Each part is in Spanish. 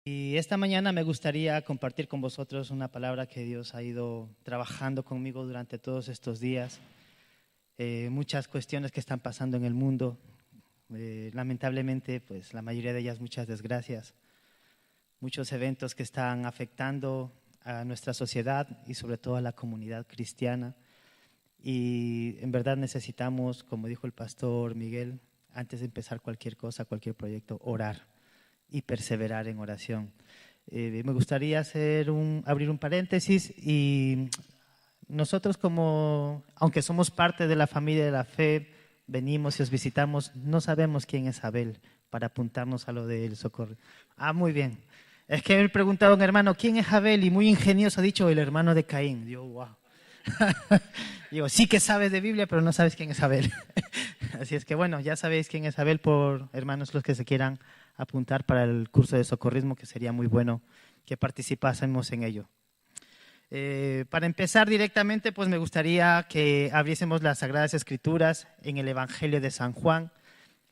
Y esta mañana me gustaría compartir con vosotros una palabra que Dios ha ido trabajando conmigo durante todos estos días. Muchas cuestiones que están pasando en el mundo, lamentablemente, pues la mayoría de ellas muchas desgracias, muchos eventos que están afectando a nuestra sociedad y sobre todo a la comunidad cristiana. Y en verdad necesitamos, como dijo el pastor Miguel, antes de empezar cualquier cosa, cualquier proyecto, orar y perseverar en oración. Me gustaría abrir un paréntesis y nosotros aunque somos parte de la familia de la fe, venimos y os visitamos, no sabemos quién es Abel para apuntarnos a lo del socorro. Ah, muy bien. Es que me preguntaba un hermano, ¿quién es Abel? Y muy ingenioso ha dicho, el hermano de Caín. Digo, wow. Digo, sí que sabes de Biblia, pero no sabes quién es Abel. Así es que bueno, ya sabéis quién es Abel, por hermanos los que se quieran apuntar para el curso de socorrismo, que sería muy bueno que participásemos en ello. Para empezar directamente, pues me gustaría que abriésemos las Sagradas Escrituras en el Evangelio de San Juan,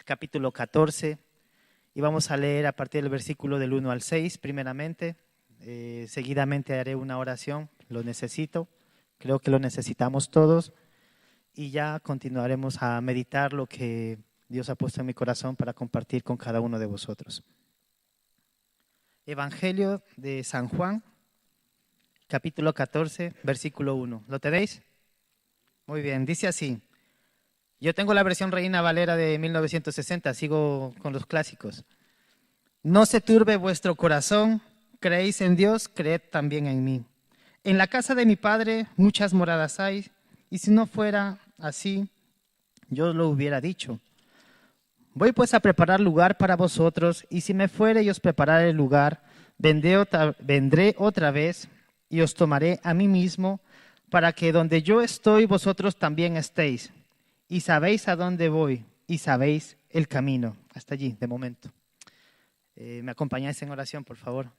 capítulo 14, y vamos a leer a partir del versículo del 1 al 6 primeramente. Seguidamente haré una oración, lo necesito, creo que lo necesitamos todos, y ya continuaremos a meditar lo que Dios ha puesto en mi corazón para compartir con cada uno de vosotros. Evangelio de San Juan, capítulo 14, versículo 1. ¿Lo tenéis? Muy bien, dice así. Yo tengo la versión Reina Valera de 1960, sigo con los clásicos. No se turbe vuestro corazón, creéis en Dios, creed también en mí. En la casa de mi Padre muchas moradas hay, y si no fuera así, yo os lo hubiera dicho. Voy pues a preparar lugar para vosotros, y si me fuere y os preparare el lugar, vendré otra vez y os tomaré a mí mismo, para que donde yo estoy vosotros también estéis. Y sabéis a dónde voy, y sabéis el camino. Hasta allí, de momento. ¿Me acompañáis en oración, por favor?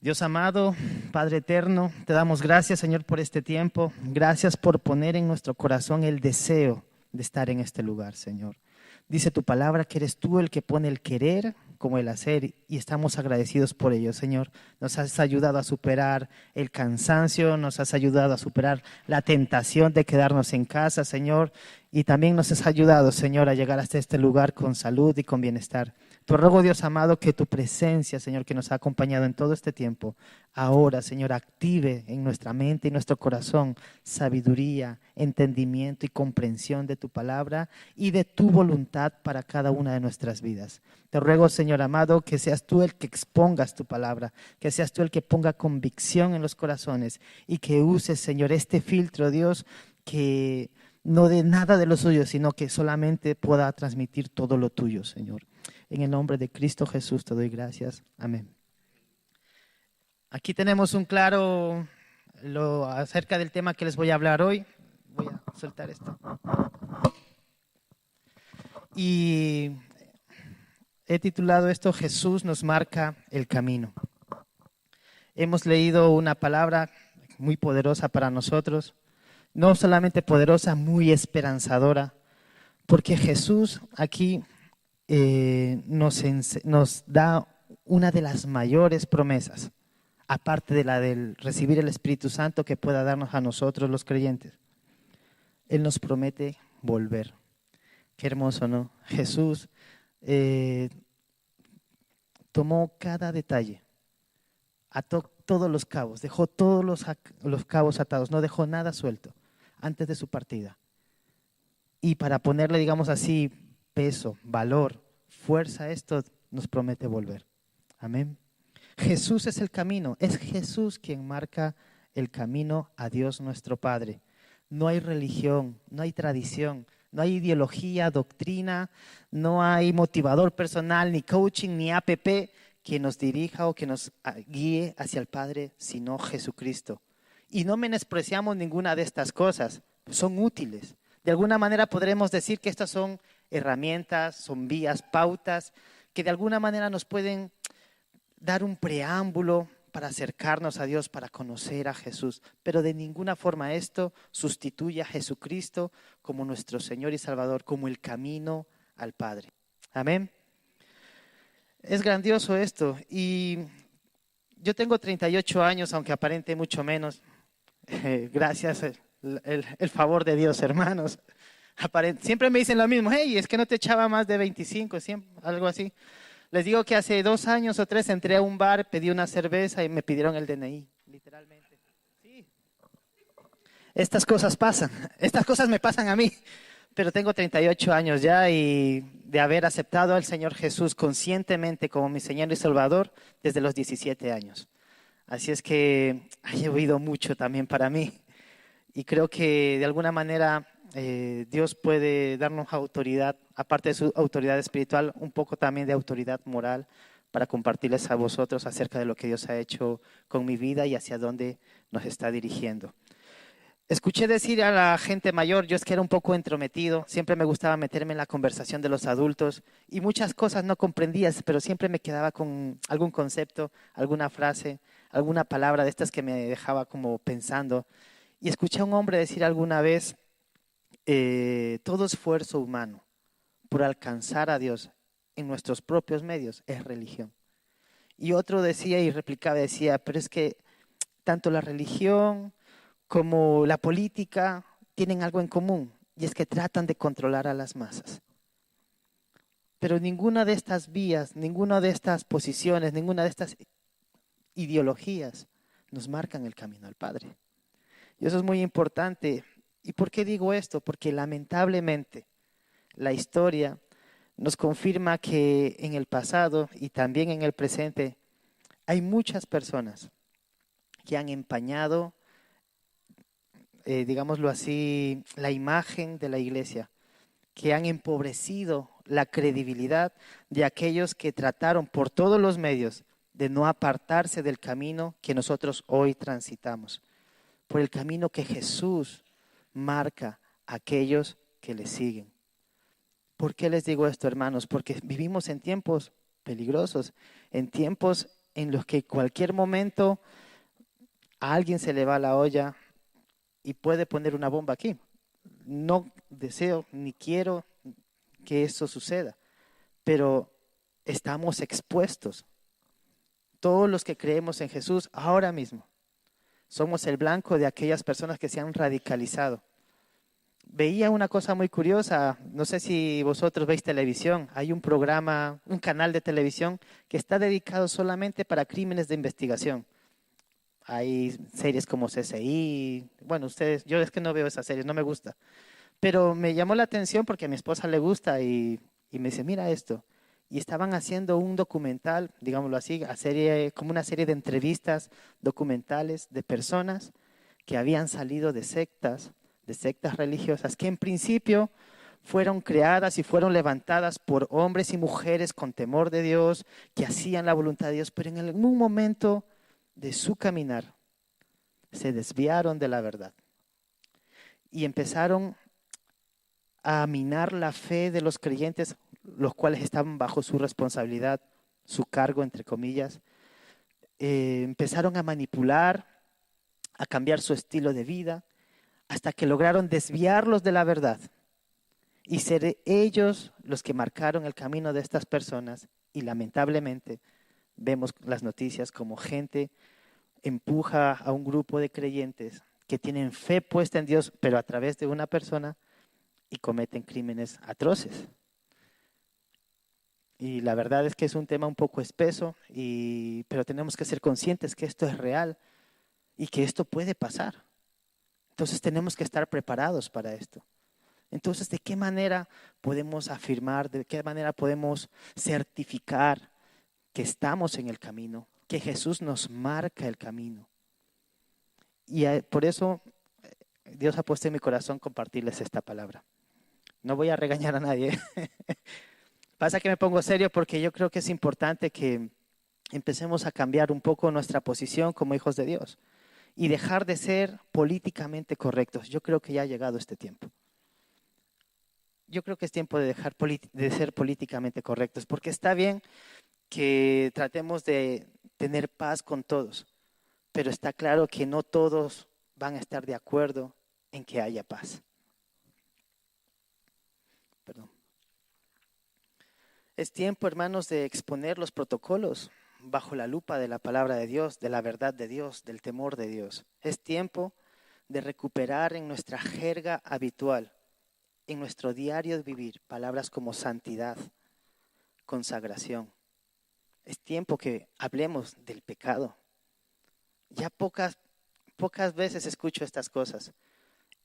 Dios amado, Padre eterno, te damos gracias, Señor, por este tiempo. Gracias por poner en nuestro corazón el deseo de estar en este lugar, Señor. Dice tu palabra que eres tú el que pone el querer como el hacer, y estamos agradecidos por ello, Señor. Nos has ayudado a superar el cansancio, nos has ayudado a superar la tentación de quedarnos en casa, Señor, y también nos has ayudado, Señor, a llegar hasta este lugar con salud y con bienestar. Te ruego, Dios amado, que tu presencia, Señor, que nos ha acompañado en todo este tiempo, ahora, Señor, active en nuestra mente y nuestro corazón sabiduría, entendimiento y comprensión de tu palabra y de tu voluntad para cada una de nuestras vidas. Te ruego, Señor amado, que seas tú el que expongas tu palabra, que seas tú el que ponga convicción en los corazones y que uses, Señor, este filtro, Dios, que no dé nada de lo suyo, sino que solamente pueda transmitir todo lo tuyo, Señor. En el nombre de Cristo Jesús te doy gracias. Amén. Aquí tenemos un claro acerca del tema que les voy a hablar hoy. Voy a soltar esto. Y he titulado esto Jesús nos marca el camino. Hemos leído una palabra muy poderosa para nosotros, no solamente poderosa, muy esperanzadora, porque Jesús aquí nos da una de las mayores promesas, aparte de la del recibir el Espíritu Santo que pueda darnos a nosotros los creyentes. Él nos promete volver. Qué hermoso, ¿no? Jesús tomó cada detalle, ató todos los cabos, dejó todos los cabos atados, no dejó nada suelto antes de su partida. Y para ponerle, digamos así, peso, valor, fuerza a esto, nos promete volver. Amén. Jesús es el camino, es Jesús quien marca el camino a Dios nuestro Padre. No hay religión, no hay tradición, no hay ideología, doctrina, no hay motivador personal, ni coaching, ni APP que nos dirija o que nos guíe hacia el Padre, sino Jesucristo. Y no menospreciamos ninguna de estas cosas, son útiles. De alguna manera podremos decir que estas son herramientas, son vías, pautas, que de alguna manera nos pueden dar un preámbulo para acercarnos a Dios, para conocer a Jesús. Pero de ninguna forma esto sustituye a Jesucristo como nuestro Señor y Salvador, como el camino al Padre. Amén. Es grandioso esto. Y yo tengo 38 años, aunque aparente mucho menos. Gracias el favor de Dios, hermanos. Siempre me dicen lo mismo, hey, es que no te echaba más de 25, siempre, algo así. Les digo que hace 2 años o 3 entré a un bar, pedí una cerveza y me pidieron el DNI, literalmente. Sí, estas cosas pasan, estas cosas me pasan a mí, pero tengo 38 años ya y de haber aceptado al Señor Jesús conscientemente como mi Señor y Salvador desde los 17 años. Así es que ha llovido mucho también para mí y creo que de alguna manera Dios puede darnos autoridad, aparte de su autoridad espiritual, un poco también de autoridad moral para compartirles a vosotros acerca de lo que Dios ha hecho con mi vida y hacia dónde nos está dirigiendo. Escuché decir a la gente mayor, yo es que era un poco entrometido, siempre me gustaba meterme en la conversación de los adultos y muchas cosas no comprendía, pero siempre me quedaba con algún concepto, alguna frase, alguna palabra de estas que me dejaba como pensando. Y escuché a un hombre decir alguna vez, todo esfuerzo humano por alcanzar a Dios en nuestros propios medios es religión. Y otro decía y replicaba, decía, pero es que tanto la religión como la política tienen algo en común, y es que tratan de controlar a las masas. Pero ninguna de estas vías, ninguna de estas posiciones, ninguna de estas ideologías nos marcan el camino al Padre. Y eso es muy importante. ¿Y por qué digo esto? Porque lamentablemente la historia nos confirma que en el pasado y también en el presente hay muchas personas que han empañado, digámoslo así, la imagen de la iglesia, que han empobrecido la credibilidad de aquellos que trataron por todos los medios de no apartarse del camino que nosotros hoy transitamos, por el camino que Jesús marca a aquellos que le siguen. ¿Por qué les digo esto, hermanos? Porque vivimos en tiempos peligrosos, en tiempos en los que cualquier momento a alguien se le va la olla y puede poner una bomba aquí. No deseo ni quiero que eso suceda, pero estamos expuestos. Todos los que creemos en Jesús ahora mismo somos el blanco de aquellas personas que se han radicalizado. Veía una cosa muy curiosa, no sé si vosotros veis televisión, hay un programa, un canal de televisión que está dedicado solamente para crímenes de investigación. Hay series como CSI, bueno, ustedes, yo es que no veo esas series, no me gusta, pero me llamó la atención porque a mi esposa le gusta y me dice, mira esto. Y estaban haciendo un documental, digámoslo así, como una serie de entrevistas documentales de personas que habían salido de sectas religiosas, que en principio fueron creadas y fueron levantadas por hombres y mujeres con temor de Dios, que hacían la voluntad de Dios, pero en algún momento de su caminar se desviaron de la verdad y empezaron a minar la fe de los creyentes, los cuales estaban bajo su responsabilidad, su cargo, entre comillas. Empezaron a manipular, a cambiar su estilo de vida, hasta que lograron desviarlos de la verdad y ser ellos los que marcaron el camino de estas personas. Y lamentablemente vemos las noticias como gente empuja a un grupo de creyentes que tienen fe puesta en Dios, pero a través de una persona, y cometen crímenes atroces. Y la verdad es que es un tema un poco espeso, pero tenemos que ser conscientes que esto es real y que esto puede pasar. Entonces tenemos que estar preparados para esto. Entonces, ¿de qué manera podemos afirmar, de qué manera podemos certificar que estamos en el camino, que Jesús nos marca el camino? Y por eso Dios ha puesto en mi corazón compartirles esta palabra. No voy a regañar a nadie. Pasa que me pongo serio porque yo creo que es importante que empecemos a cambiar un poco nuestra posición como hijos de Dios y dejar de ser políticamente correctos. Yo creo que ya ha llegado este tiempo. Yo creo que es tiempo de dejar de ser políticamente correctos, porque está bien que tratemos de tener paz con todos, pero está claro que no todos van a estar de acuerdo en que haya paz. Perdón. Es tiempo, hermanos, de exponer los protocolos bajo la lupa de la palabra de Dios, de la verdad de Dios, del temor de Dios. Es tiempo de recuperar en nuestra jerga habitual, en nuestro diario de vivir, palabras como santidad, consagración. Es tiempo que hablemos del pecado. Ya pocas veces escucho estas cosas.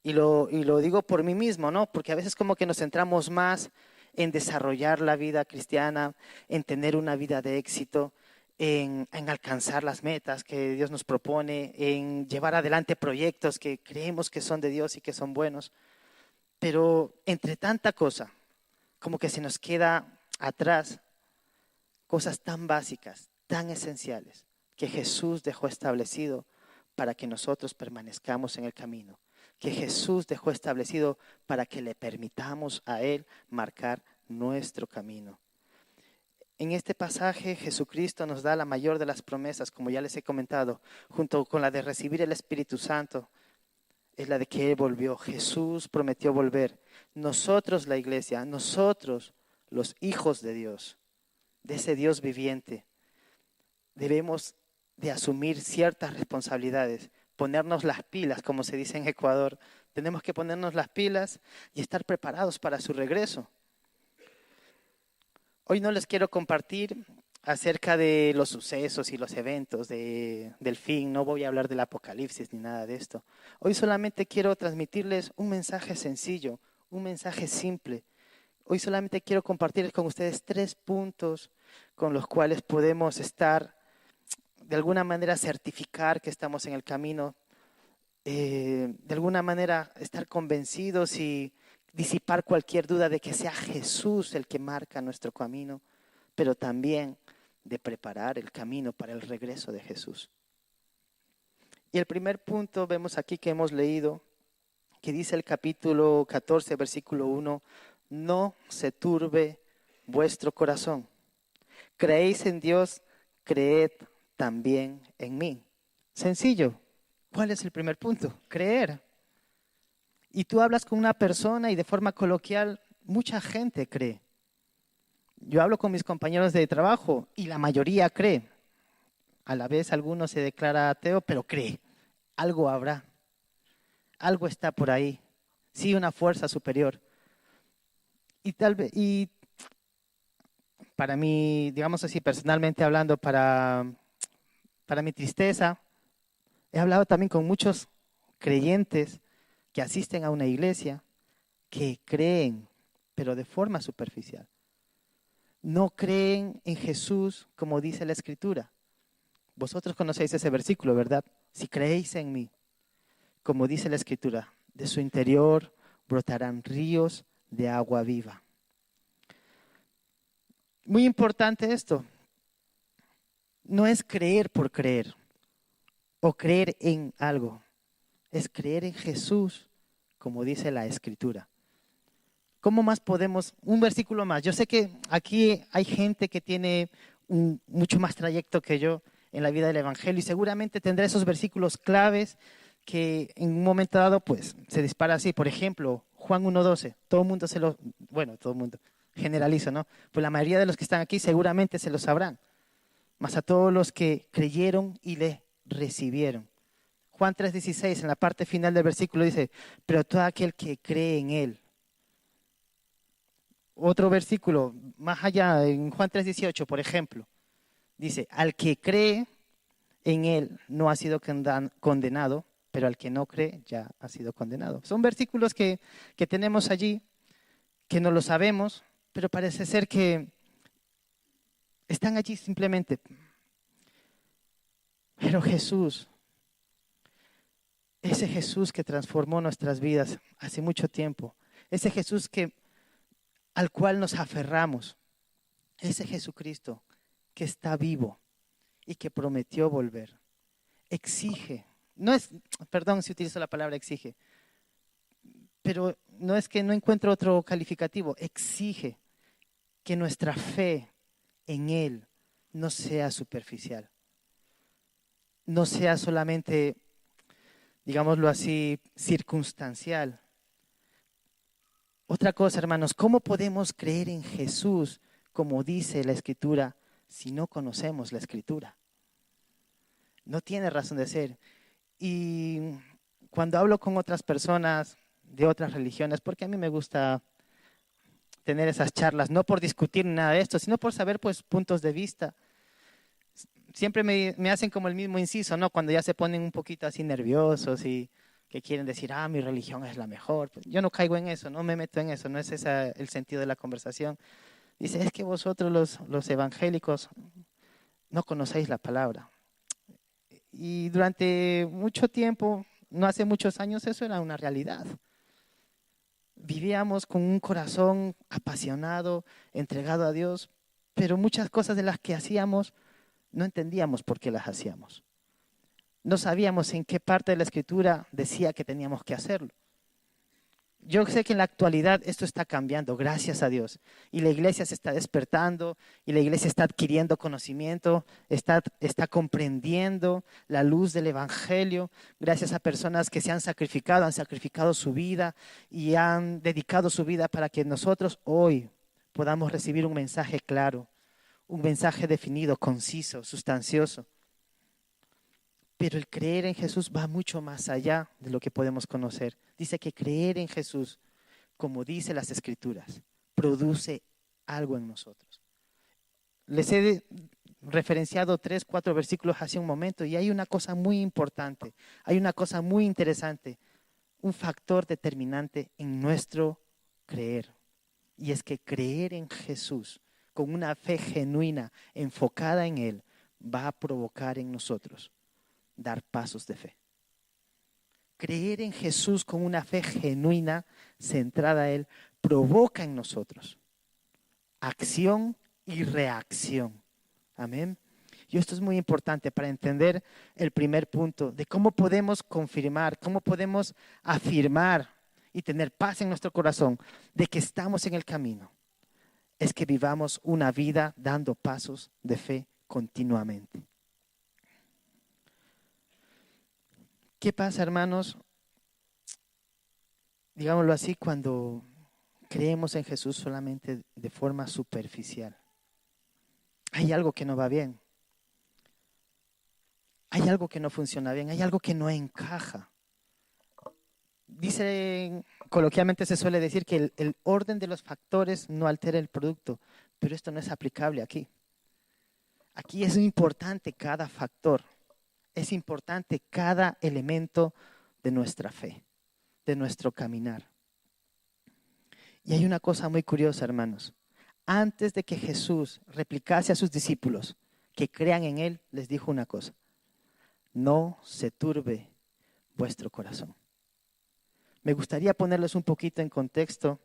Y lo digo por mí mismo, ¿no? Porque a veces como que nos centramos más en desarrollar la vida cristiana, en tener una vida de éxito, en alcanzar las metas que Dios nos propone, en llevar adelante proyectos que creemos que son de Dios y que son buenos. Pero entre tanta cosa, como que se nos queda atrás cosas tan básicas, tan esenciales, que Jesús dejó establecido para que nosotros permanezcamos en el camino, que Jesús dejó establecido para que le permitamos a Él marcar nuestro camino. En este pasaje Jesucristo nos da la mayor de las promesas, como ya les he comentado, junto con la de recibir el Espíritu Santo, es la de que Él volvió. Jesús prometió volver. Nosotros, la iglesia, nosotros, los hijos de Dios, de ese Dios viviente, debemos de asumir ciertas responsabilidades, ponernos las pilas, como se dice en Ecuador. Tenemos que ponernos las pilas y estar preparados para su regreso. Hoy no les quiero compartir acerca de los sucesos y los eventos del fin. No voy a hablar del apocalipsis ni nada de esto. Hoy solamente quiero transmitirles un mensaje sencillo, un mensaje simple. Hoy solamente quiero compartirles con ustedes 3 puntos con los cuales podemos estar, de alguna manera, certificar que estamos en el camino, de alguna manera estar convencidos y disipar cualquier duda de que sea Jesús el que marca nuestro camino, pero también de preparar el camino para el regreso de Jesús. Y el primer punto vemos aquí que hemos leído, que dice el capítulo 14, versículo 1, no se turbe vuestro corazón. Creéis en Dios, creed también en mí. Sencillo. ¿Cuál es el primer punto? Creer. Y tú hablas con una persona y de forma coloquial, mucha gente cree. Yo hablo con mis compañeros de trabajo y la mayoría cree. A la vez alguno se declara ateo, pero cree. Algo habrá. Algo está por ahí. Sí, una fuerza superior. Y para mí, digamos así, personalmente hablando, para mi tristeza, he hablado también con muchos creyentes que asisten a una iglesia, que creen, pero de forma superficial. No creen en Jesús como dice la Escritura. Vosotros conocéis ese versículo, ¿verdad? Si creéis en mí, como dice la Escritura, de su interior brotarán ríos de agua viva. Muy importante esto. No es creer por creer o creer en algo. Es creer en Jesús, como dice la Escritura. ¿Cómo más podemos? Un versículo más. Yo sé que aquí hay gente que tiene mucho más trayecto que yo en la vida del Evangelio y seguramente tendrá esos versículos claves que en un momento dado pues se dispara así. Por ejemplo, Juan 1:12. Todo el mundo todo el mundo, generalizo, ¿no? Pues la mayoría de los que están aquí seguramente se lo sabrán. Mas a todos los que creyeron y le recibieron. Juan 3:16, en la parte final del versículo dice, pero todo aquel que cree en Él. Otro versículo, más allá, en Juan 3:18, por ejemplo, dice, al que cree en Él no ha sido condenado, pero al que no cree ya ha sido condenado. Son versículos que tenemos allí, que no lo sabemos, pero parece ser que están allí simplemente. Pero Jesús, ese Jesús que transformó nuestras vidas hace mucho tiempo, ese Jesús al cual nos aferramos, ese Jesucristo que está vivo y que prometió volver, exige, perdón si utilizo la palabra exige, pero no es que no encuentro otro calificativo, exige que nuestra fe en Él no sea superficial, no sea solamente, digámoslo así, circunstancial. Otra cosa, hermanos, ¿cómo podemos creer en Jesús como dice la Escritura si no conocemos la Escritura? No tiene razón de ser. Y cuando hablo con otras personas de otras religiones, porque a mí me gusta tener esas charlas, no por discutir nada de esto, sino por saber pues puntos de vista. Siempre me hacen como el mismo inciso, ¿no? Cuando ya se ponen un poquito así nerviosos y que quieren decir, mi religión es la mejor. Pues yo no caigo en eso, no me meto en eso, no es ese el sentido de la conversación. Dice, es que vosotros los evangélicos no conocéis la palabra. Y durante mucho tiempo, no hace muchos años, eso era una realidad. Vivíamos con un corazón apasionado, entregado a Dios, pero muchas cosas de las que hacíamos no entendíamos por qué las hacíamos. No sabíamos en qué parte de la Escritura decía que teníamos que hacerlo. Yo sé que en la actualidad esto está cambiando, gracias a Dios. Y la iglesia se está despertando, y la iglesia está adquiriendo conocimiento, está comprendiendo la luz del Evangelio, gracias a personas que se han sacrificado su vida y han dedicado su vida para que nosotros hoy podamos recibir un mensaje claro, un mensaje definido, conciso, sustancioso. Pero el creer en Jesús va mucho más allá de lo que podemos conocer. Dice que creer en Jesús, como dice las Escrituras, produce algo en nosotros. Les he referenciado 3, 4 versículos hace un momento y hay una cosa muy importante, hay una cosa muy interesante, un factor determinante en nuestro creer. Y es que creer en Jesús con una fe genuina, enfocada en Él, va a provocar en nosotros dar pasos de fe. Creer en Jesús con una fe genuina, centrada a Él, provoca en nosotros acción y reacción. Amén. Y esto es muy importante para entender el primer punto de cómo podemos confirmar, cómo podemos afirmar y tener paz en nuestro corazón de que estamos en el camino. Es que vivamos una vida dando pasos de fe continuamente. ¿Qué pasa, hermanos? Digámoslo así, cuando creemos en Jesús solamente de forma superficial. Hay algo que no va bien. Hay algo que no funciona bien. Hay algo que no encaja. Dice, coloquialmente se suele decir que el orden de los factores no altera el producto, pero esto no es aplicable aquí. Aquí es importante cada factor. Es importante cada elemento de nuestra fe, de nuestro caminar. Y hay una cosa muy curiosa, hermanos. Antes de que Jesús replicase a sus discípulos que crean en Él, les dijo una cosa: no se turbe vuestro corazón. Me gustaría ponerles un poquito en contexto.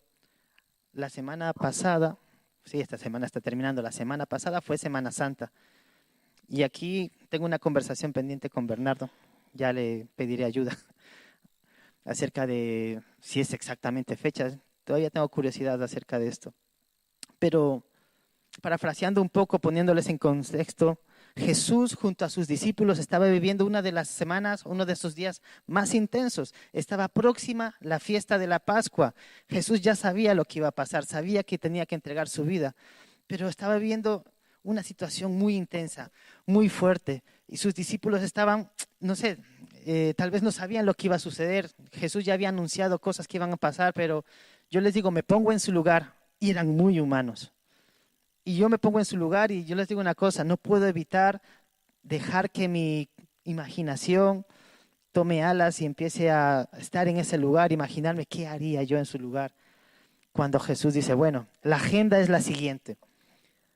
La semana pasada, sí, esta semana está terminando, la semana pasada fue Semana Santa. Y aquí tengo una conversación pendiente con Bernardo, ya le pediré ayuda acerca de si es exactamente fecha. Todavía tengo curiosidad acerca de esto. Pero parafraseando un poco, poniéndoles en contexto, Jesús junto a sus discípulos estaba viviendo una de las semanas, uno de esos días más intensos. Estaba próxima la fiesta de la Pascua. Jesús ya sabía lo que iba a pasar, sabía que tenía que entregar su vida, pero estaba viviendo una situación muy intensa, muy fuerte. Y sus discípulos estaban, no sé, tal vez no sabían lo que iba a suceder. Jesús ya había anunciado cosas que iban a pasar, pero yo les digo, me pongo en su lugar, y eran muy humanos. Y yo me pongo en su lugar y yo les digo una cosa: no puedo evitar dejar que mi imaginación tome alas y empiece a estar en ese lugar, imaginarme qué haría yo en su lugar. Cuando Jesús dice, bueno, la agenda es la siguiente: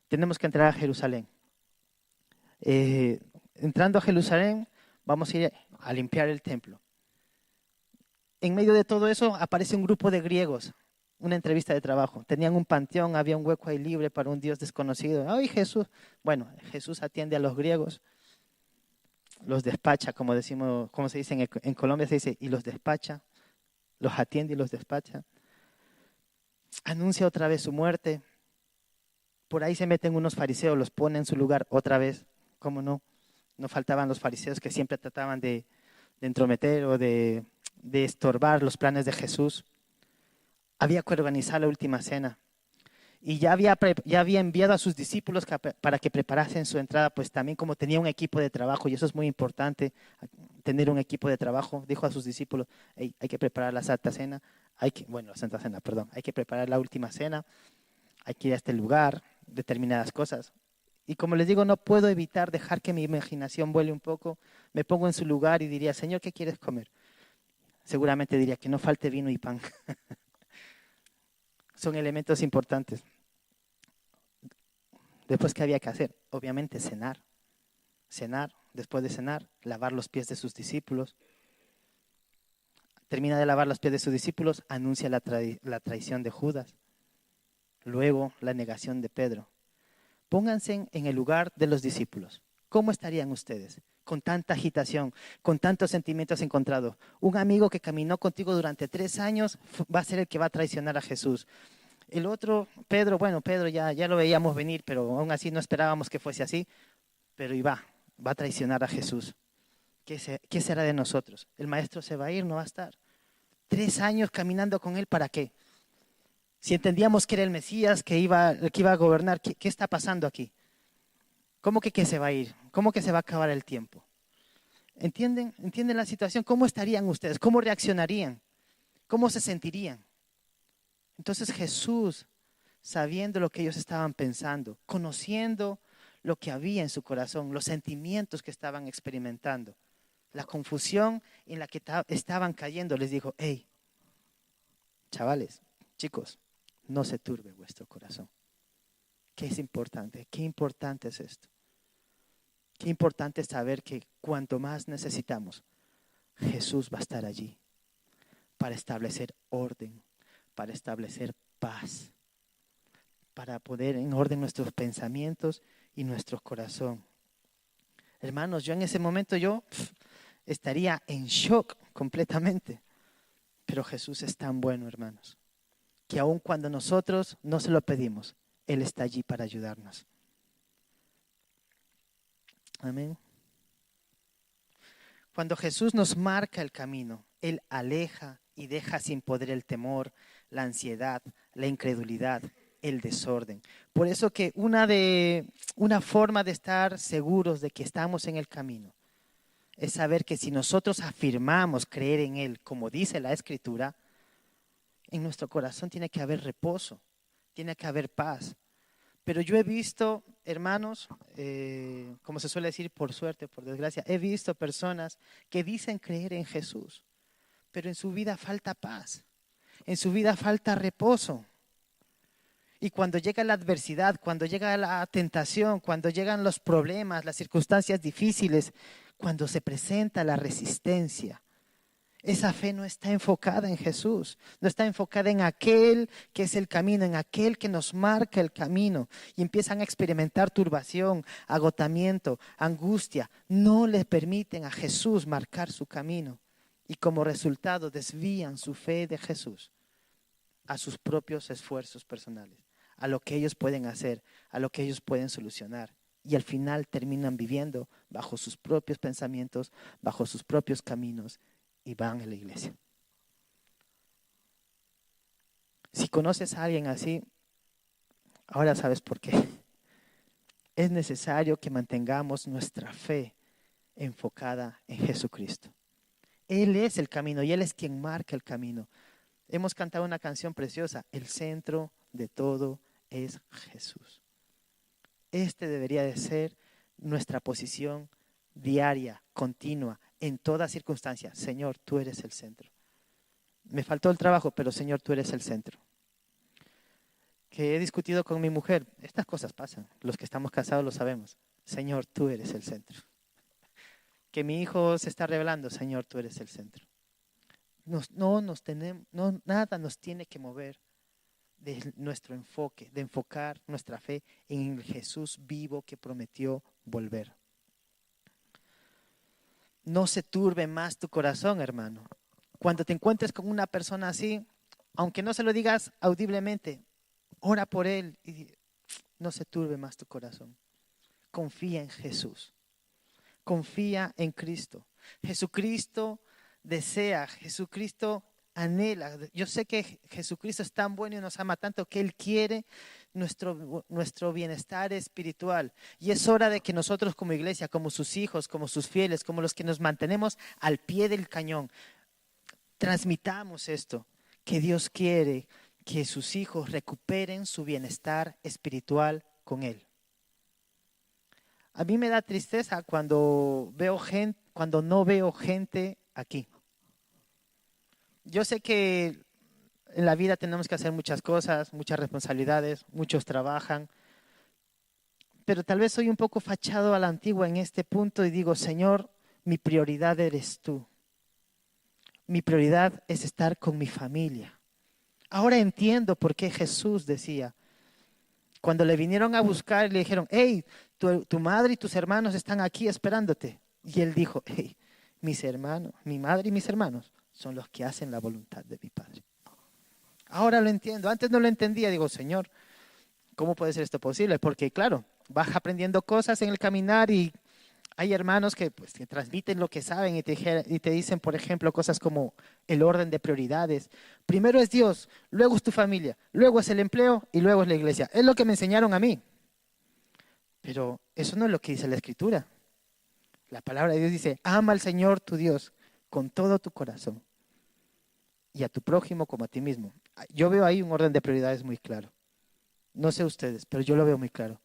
tenemos que entrar a Jerusalén. Entrando a Jerusalén, vamos a ir a limpiar el templo. En medio de todo eso aparece un grupo de griegos, una entrevista de trabajo. Tenían un panteón, había un hueco ahí libre para un Dios desconocido. ¡Ay, Jesús! Bueno, Jesús atiende a los griegos, los despacha, como decimos, como se dice en Colombia, se dice, y los despacha, los atiende y los despacha. Anuncia otra vez su muerte. Por ahí se meten unos fariseos, los pone en su lugar otra vez. ¿Cómo no? No faltaban los fariseos que siempre trataban de entrometer o de estorbar los planes de Jesús. Había que organizar la última cena. Y ya había enviado a sus discípulos para que preparasen su entrada, pues también como tenía un equipo de trabajo, y eso es muy importante, tener un equipo de trabajo, dijo a sus discípulos: "Hey, hay que preparar la Santa Cena, la Santa Cena, perdón, hay que preparar la última cena, hay que ir a este lugar, determinadas cosas". Y como les digo, no puedo evitar dejar que mi imaginación vuele un poco, me pongo en su lugar y diría: "Señor, ¿qué quieres comer?". Seguramente diría: "Que no falte vino y pan". Son elementos importantes. Después, ¿qué había que hacer? Obviamente cenar. Cenar, después de cenar, lavar los pies de sus discípulos. Termina de lavar los pies de sus discípulos, anuncia la traición de Judas. Luego, la negación de Pedro. Pónganse en el lugar de los discípulos. ¿Cómo estarían ustedes? Con tanta agitación, con tantos sentimientos encontrados. Un amigo que caminó contigo durante 3 años va a ser el que va a traicionar a Jesús. El otro, Pedro, bueno, Pedro ya lo veíamos venir, pero aún así no esperábamos que fuese así. Pero va a traicionar a Jesús. ¿Qué será de nosotros? El maestro se va a ir, no va a estar. 3 años caminando con él, ¿para qué? Si entendíamos que era el Mesías, que iba a gobernar, ¿qué está pasando aquí? ¿Cómo que se va a ir? ¿Cómo que se va a acabar el tiempo? ¿Entienden? ¿Entienden la situación? ¿Cómo estarían ustedes? ¿Cómo reaccionarían? ¿Cómo se sentirían? Entonces Jesús, sabiendo lo que ellos estaban pensando, conociendo lo que había en su corazón, los sentimientos que estaban experimentando, la confusión en la que estaban cayendo, les dijo: "Hey, chavales, chicos, no se turbe vuestro corazón". ¿Qué es importante? ¿Qué importante es esto? Qué importante es saber que cuanto más necesitamos, Jesús va a estar allí para establecer orden, para establecer paz, para poner en orden nuestros pensamientos y nuestro corazón. Hermanos, yo en ese momento estaría en shock completamente. Pero Jesús es tan bueno, hermanos, que aun cuando nosotros no se lo pedimos, Él está allí para ayudarnos. Amén. Cuando Jesús nos marca el camino, Él aleja y deja sin poder el temor, la ansiedad, la incredulidad, el desorden. Por eso que una forma de estar seguros de que estamos en el camino es saber que si nosotros afirmamos creer en Él, como dice la Escritura, en nuestro corazón tiene que haber reposo, tiene que haber paz. Pero yo he visto, hermanos, como se suele decir, por suerte, por desgracia, he visto personas que dicen creer en Jesús, pero en su vida falta paz, en su vida falta reposo. Y cuando llega la adversidad, cuando llega la tentación, cuando llegan los problemas, las circunstancias difíciles, cuando se presenta la resistencia, esa fe no está enfocada en Jesús, no está enfocada en aquel que es el camino, en aquel que nos marca el camino. Y empiezan a experimentar turbación, agotamiento, angustia. No le permiten a Jesús marcar su camino. Y como resultado desvían su fe de Jesús a sus propios esfuerzos personales, a lo que ellos pueden hacer, a lo que ellos pueden solucionar. Y al final terminan viviendo bajo sus propios pensamientos, bajo sus propios caminos, y van a la iglesia. Si conoces a alguien así, ahora sabes por qué. Es necesario que mantengamos nuestra fe enfocada en Jesucristo. Él es el camino y Él es quien marca el camino. Hemos cantado una canción preciosa: el centro de todo es Jesús. Este debería de ser nuestra posición diaria, continua, en toda circunstancia. Señor, tú eres el centro. Me faltó el trabajo, pero Señor, tú eres el centro. Que he discutido con mi mujer, estas cosas pasan, los que estamos casados lo sabemos. Señor, tú eres el centro. Que mi hijo se está rebelando, Señor, tú eres el centro. Nada nos tiene que mover de nuestro enfoque, de enfocar nuestra fe en el Jesús vivo que prometió volver. No se turbe más tu corazón, hermano. Cuando te encuentres con una persona así, aunque no se lo digas audiblemente, ora por él y no se turbe más tu corazón. Confía en Jesús. Confía en Cristo. Jesucristo desea, Jesucristo anhela. Yo sé que Jesucristo es tan bueno y nos ama tanto que Él quiere nuestro bienestar espiritual. Y es hora de que nosotros como iglesia, como sus hijos, como sus fieles, como los que nos mantenemos al pie del cañón, transmitamos esto, que Dios quiere que sus hijos recuperen su bienestar espiritual con Él. A mí me da tristeza cuando no veo gente aquí. Yo sé que en la vida tenemos que hacer muchas cosas, muchas responsabilidades, muchos trabajan, pero tal vez soy un poco fachado a la antigua en este punto y digo, Señor, mi prioridad eres tú. Mi prioridad es estar con mi familia. Ahora entiendo por qué Jesús decía, cuando le vinieron a buscar, le dijeron, hey, tu madre y tus hermanos están aquí esperándote. Y él dijo, hey, mis hermanos, mi madre y mis hermanos son los que hacen la voluntad de mi Padre. Ahora lo entiendo. Antes no lo entendía. Digo, Señor, ¿cómo puede ser esto posible? Porque claro, vas aprendiendo cosas en el caminar y hay hermanos que pues, te transmiten lo que saben y te dicen, por ejemplo, cosas como el orden de prioridades. Primero es Dios, luego es tu familia, luego es el empleo y luego es la iglesia. Es lo que me enseñaron a mí. Pero eso no es lo que dice la Escritura. La palabra de Dios dice, ama al Señor tu Dios con todo tu corazón y a tu prójimo como a ti mismo. Yo veo ahí un orden de prioridades muy claro. No sé ustedes, pero yo lo veo muy claro.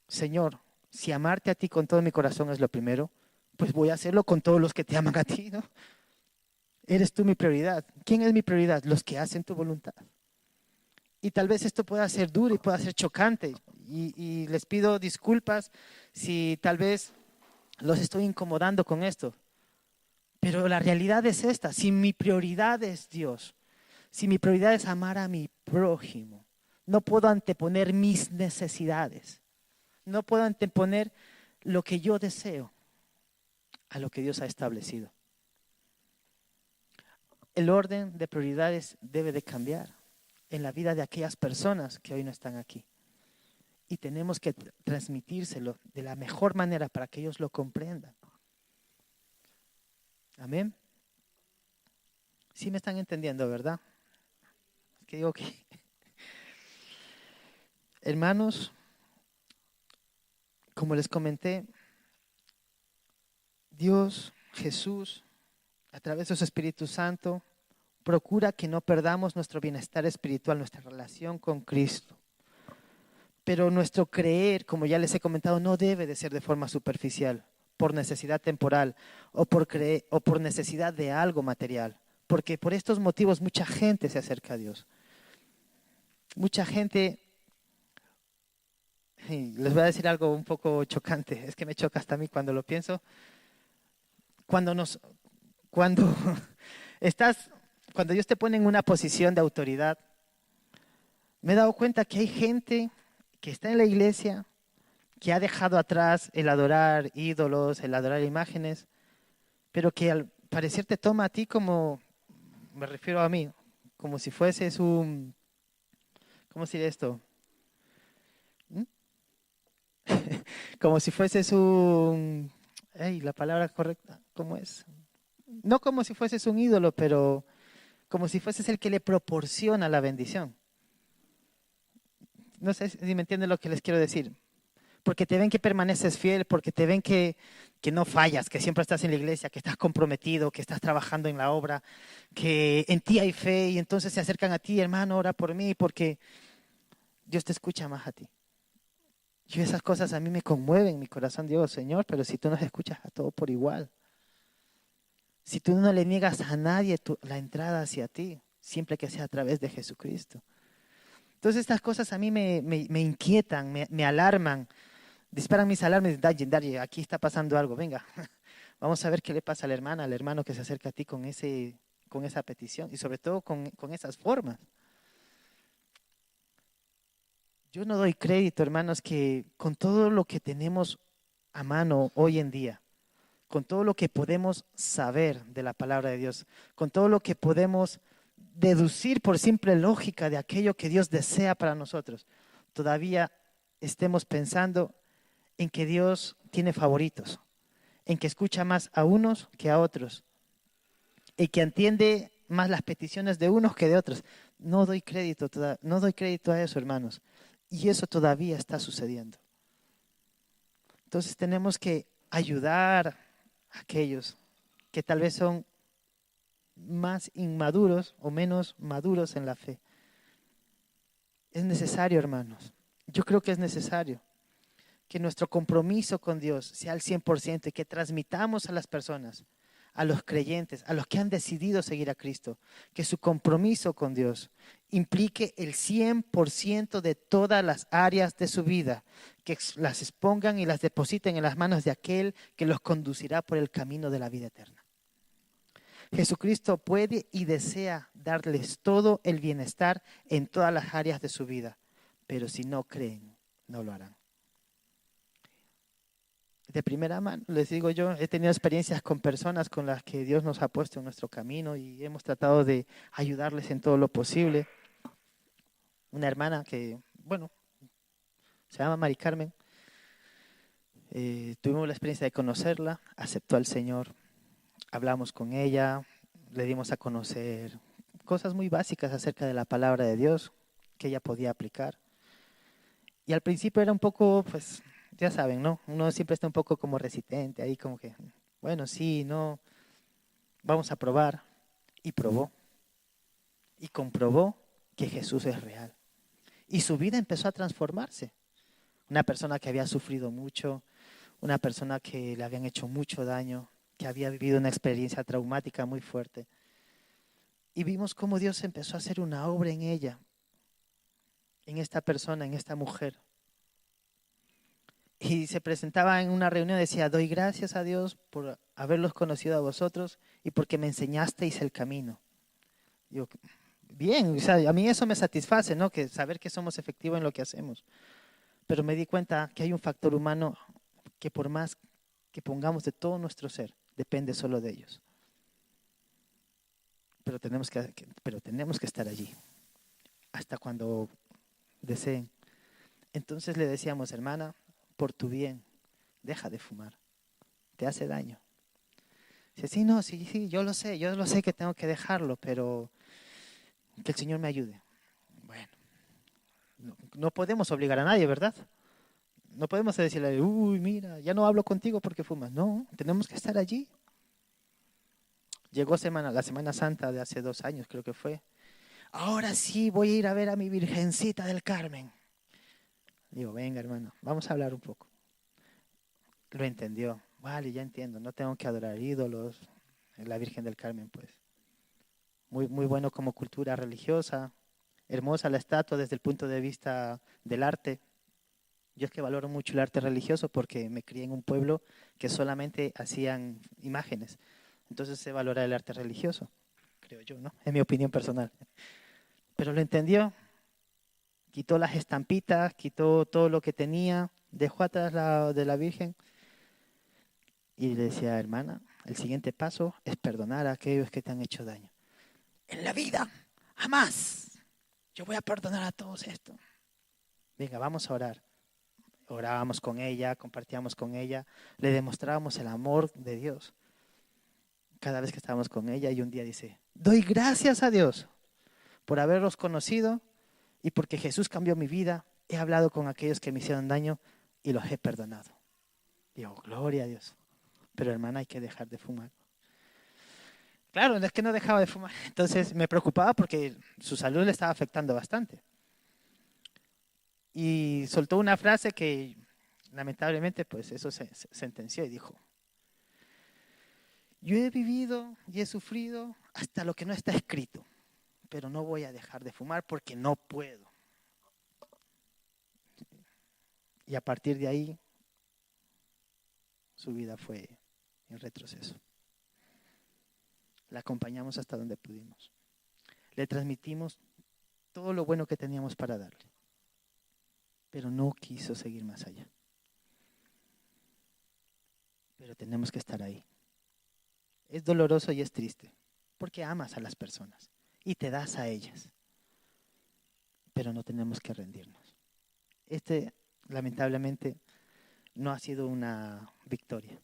Señor, si amarte a ti con todo mi corazón es lo primero, pues voy a hacerlo con todos los que te aman a ti, ¿no? Eres tú mi prioridad. ¿Quién es mi prioridad? Los que hacen tu voluntad. Y tal vez esto pueda ser duro y pueda ser chocante. Y les pido disculpas si tal vez los estoy incomodando con esto. Pero la realidad es esta. Si mi prioridad es Dios, si mi prioridad es amar a mi prójimo, no puedo anteponer mis necesidades. No puedo anteponer lo que yo deseo a lo que Dios ha establecido. El orden de prioridades debe de cambiar en la vida de aquellas personas que hoy no están aquí. Y tenemos que transmitírselo de la mejor manera para que ellos lo comprendan. Amén. Sí me están entendiendo, ¿verdad? Es que digo que... Hermanos, como les comenté, Dios, Jesús, a través de su Espíritu Santo, procura que no perdamos nuestro bienestar espiritual, nuestra relación con Cristo. Pero nuestro creer, como ya les he comentado, no debe de ser de forma superficial, por necesidad temporal o por necesidad de algo material. Porque por estos motivos mucha gente se acerca a Dios. Mucha gente, les voy a decir algo un poco chocante, es que me choca hasta a mí cuando lo pienso. Cuando cuando Dios te pone en una posición de autoridad, me he dado cuenta que hay gente que está en la iglesia, que ha dejado atrás el adorar ídolos, el adorar imágenes, pero que al parecer te toma a ti como, me refiero a mí, como si fueses ¿cómo sería esto? Como si fueses la palabra correcta, ¿cómo es? No como si fueses un ídolo, pero como si fueses el que le proporciona la bendición. No sé si me entienden lo que les quiero decir. Porque te ven que permaneces fiel, porque te ven que no fallas, que siempre estás en la iglesia, que estás comprometido, que estás trabajando en la obra, que en ti hay fe y entonces se acercan a ti, hermano, ora por mí, porque Dios te escucha más a ti. Y esas cosas a mí me conmueven mi corazón. Digo, Señor, pero si tú nos escuchas a todo por igual, si tú no le niegas a nadie la entrada hacia ti, siempre que sea a través de Jesucristo. Entonces estas cosas a mí me inquietan, me alarman, disparan mis alarmas. Daye, aquí está pasando algo, venga, vamos a ver qué le pasa a la hermana, al hermano que se acerca a ti con esa petición y sobre todo con esas formas. Yo no doy crédito, hermanos, que con todo lo que tenemos a mano hoy en día, con todo lo que podemos saber de la palabra de Dios, con todo lo que podemos deducir por simple lógica de aquello que Dios desea para nosotros, todavía estemos pensando en que Dios tiene favoritos, en que escucha más a unos que a otros, y que entiende más las peticiones de unos que de otros. No doy crédito a eso, hermanos. Y eso todavía está sucediendo. Entonces tenemos que ayudar a aquellos que tal vez son más inmaduros o menos maduros en la fe. Es necesario, hermanos. Yo creo que es necesario que nuestro compromiso con Dios sea al 100% y que transmitamos a las personas, a los creyentes, a los que han decidido seguir a Cristo, que su compromiso con Dios implique el 100% de todas las áreas de su vida, que las expongan y las depositen en las manos de aquel que los conducirá por el camino de la vida eterna. Jesucristo puede y desea darles todo el bienestar en todas las áreas de su vida, pero si no creen, no lo harán. De primera mano, les digo yo, he tenido experiencias con personas con las que Dios nos ha puesto en nuestro camino y hemos tratado de ayudarles en todo lo posible. Una hermana que, bueno, se llama Mari Carmen, tuvimos la experiencia de conocerla, aceptó al Señor, hablamos con ella, le dimos a conocer cosas muy básicas acerca de la palabra de Dios que ella podía aplicar. Y al principio era un poco, pues, ya saben, ¿no? Uno siempre está un poco como resistente, ahí como que, bueno, sí, no, vamos a probar. Y probó. Y comprobó que Jesús es real. Y su vida empezó a transformarse. Una persona que había sufrido mucho, una persona que le habían hecho mucho daño, que había vivido una experiencia traumática muy fuerte. Y vimos cómo Dios empezó a hacer una obra en ella, en esta persona, en esta mujer. Y se presentaba en una reunión y decía, doy gracias a Dios por haberlos conocido a vosotros y porque me enseñasteis el camino. Digo, bien, o sea, a mí eso me satisface, ¿no? Que saber que somos efectivos en lo que hacemos. Pero me di cuenta que hay un factor humano que por más que pongamos de todo nuestro ser, depende solo de ellos. Pero tenemos que estar allí hasta cuando deseen. Entonces le decíamos, hermana, por tu bien, deja de fumar, te hace daño. Dice, sí, no, sí, yo lo sé que tengo que dejarlo, pero que el Señor me ayude. Bueno, no podemos obligar a nadie, ¿verdad? No podemos decirle, uy, mira, ya no hablo contigo porque fumas. No, tenemos que estar allí. Llegó la Semana Santa de hace 2 años, creo que fue. Ahora sí voy a ir a ver a mi Virgencita del Carmen. Digo, venga, hermano, vamos a hablar un poco. Lo entendió. Vale, ya entiendo, no tengo que adorar ídolos. La Virgen del Carmen, pues. Muy, muy bueno como cultura religiosa. Hermosa la estatua desde el punto de vista del arte. Yo es que valoro mucho el arte religioso porque me crié en un pueblo que solamente hacían imágenes. Entonces se valora el arte religioso, creo yo, ¿no? Es mi opinión personal. Pero lo entendió, quitó las estampitas, quitó todo lo que tenía, dejó atrás de la Virgen y le decía, hermana, el siguiente paso es perdonar a aquellos que te han hecho daño. En la vida, jamás. Yo voy a perdonar a todos esto. Venga, vamos a orar. Orábamos con ella, compartíamos con ella, le demostrábamos el amor de Dios cada vez que estábamos con ella. Y un día dice, doy gracias a Dios por haberlos conocido y porque Jesús cambió mi vida. He hablado con aquellos que me hicieron daño y los he perdonado. Digo, gloria a Dios. Pero hermana, hay que dejar de fumar. Claro, es que no dejaba de fumar. Entonces me preocupaba porque su salud le estaba afectando bastante. Y soltó una frase que lamentablemente pues eso se sentenció y dijo, yo he vivido y he sufrido hasta lo que no está escrito, pero no voy a dejar de fumar porque no puedo. Y a partir de ahí, su vida fue en retroceso. La acompañamos hasta donde pudimos. Le transmitimos todo lo bueno que teníamos para darle, pero no quiso seguir más allá. Pero tenemos que estar ahí. Es doloroso y es triste, porque amas a las personas y te das a ellas, pero no tenemos que rendirnos. Lamentablemente, no ha sido una victoria,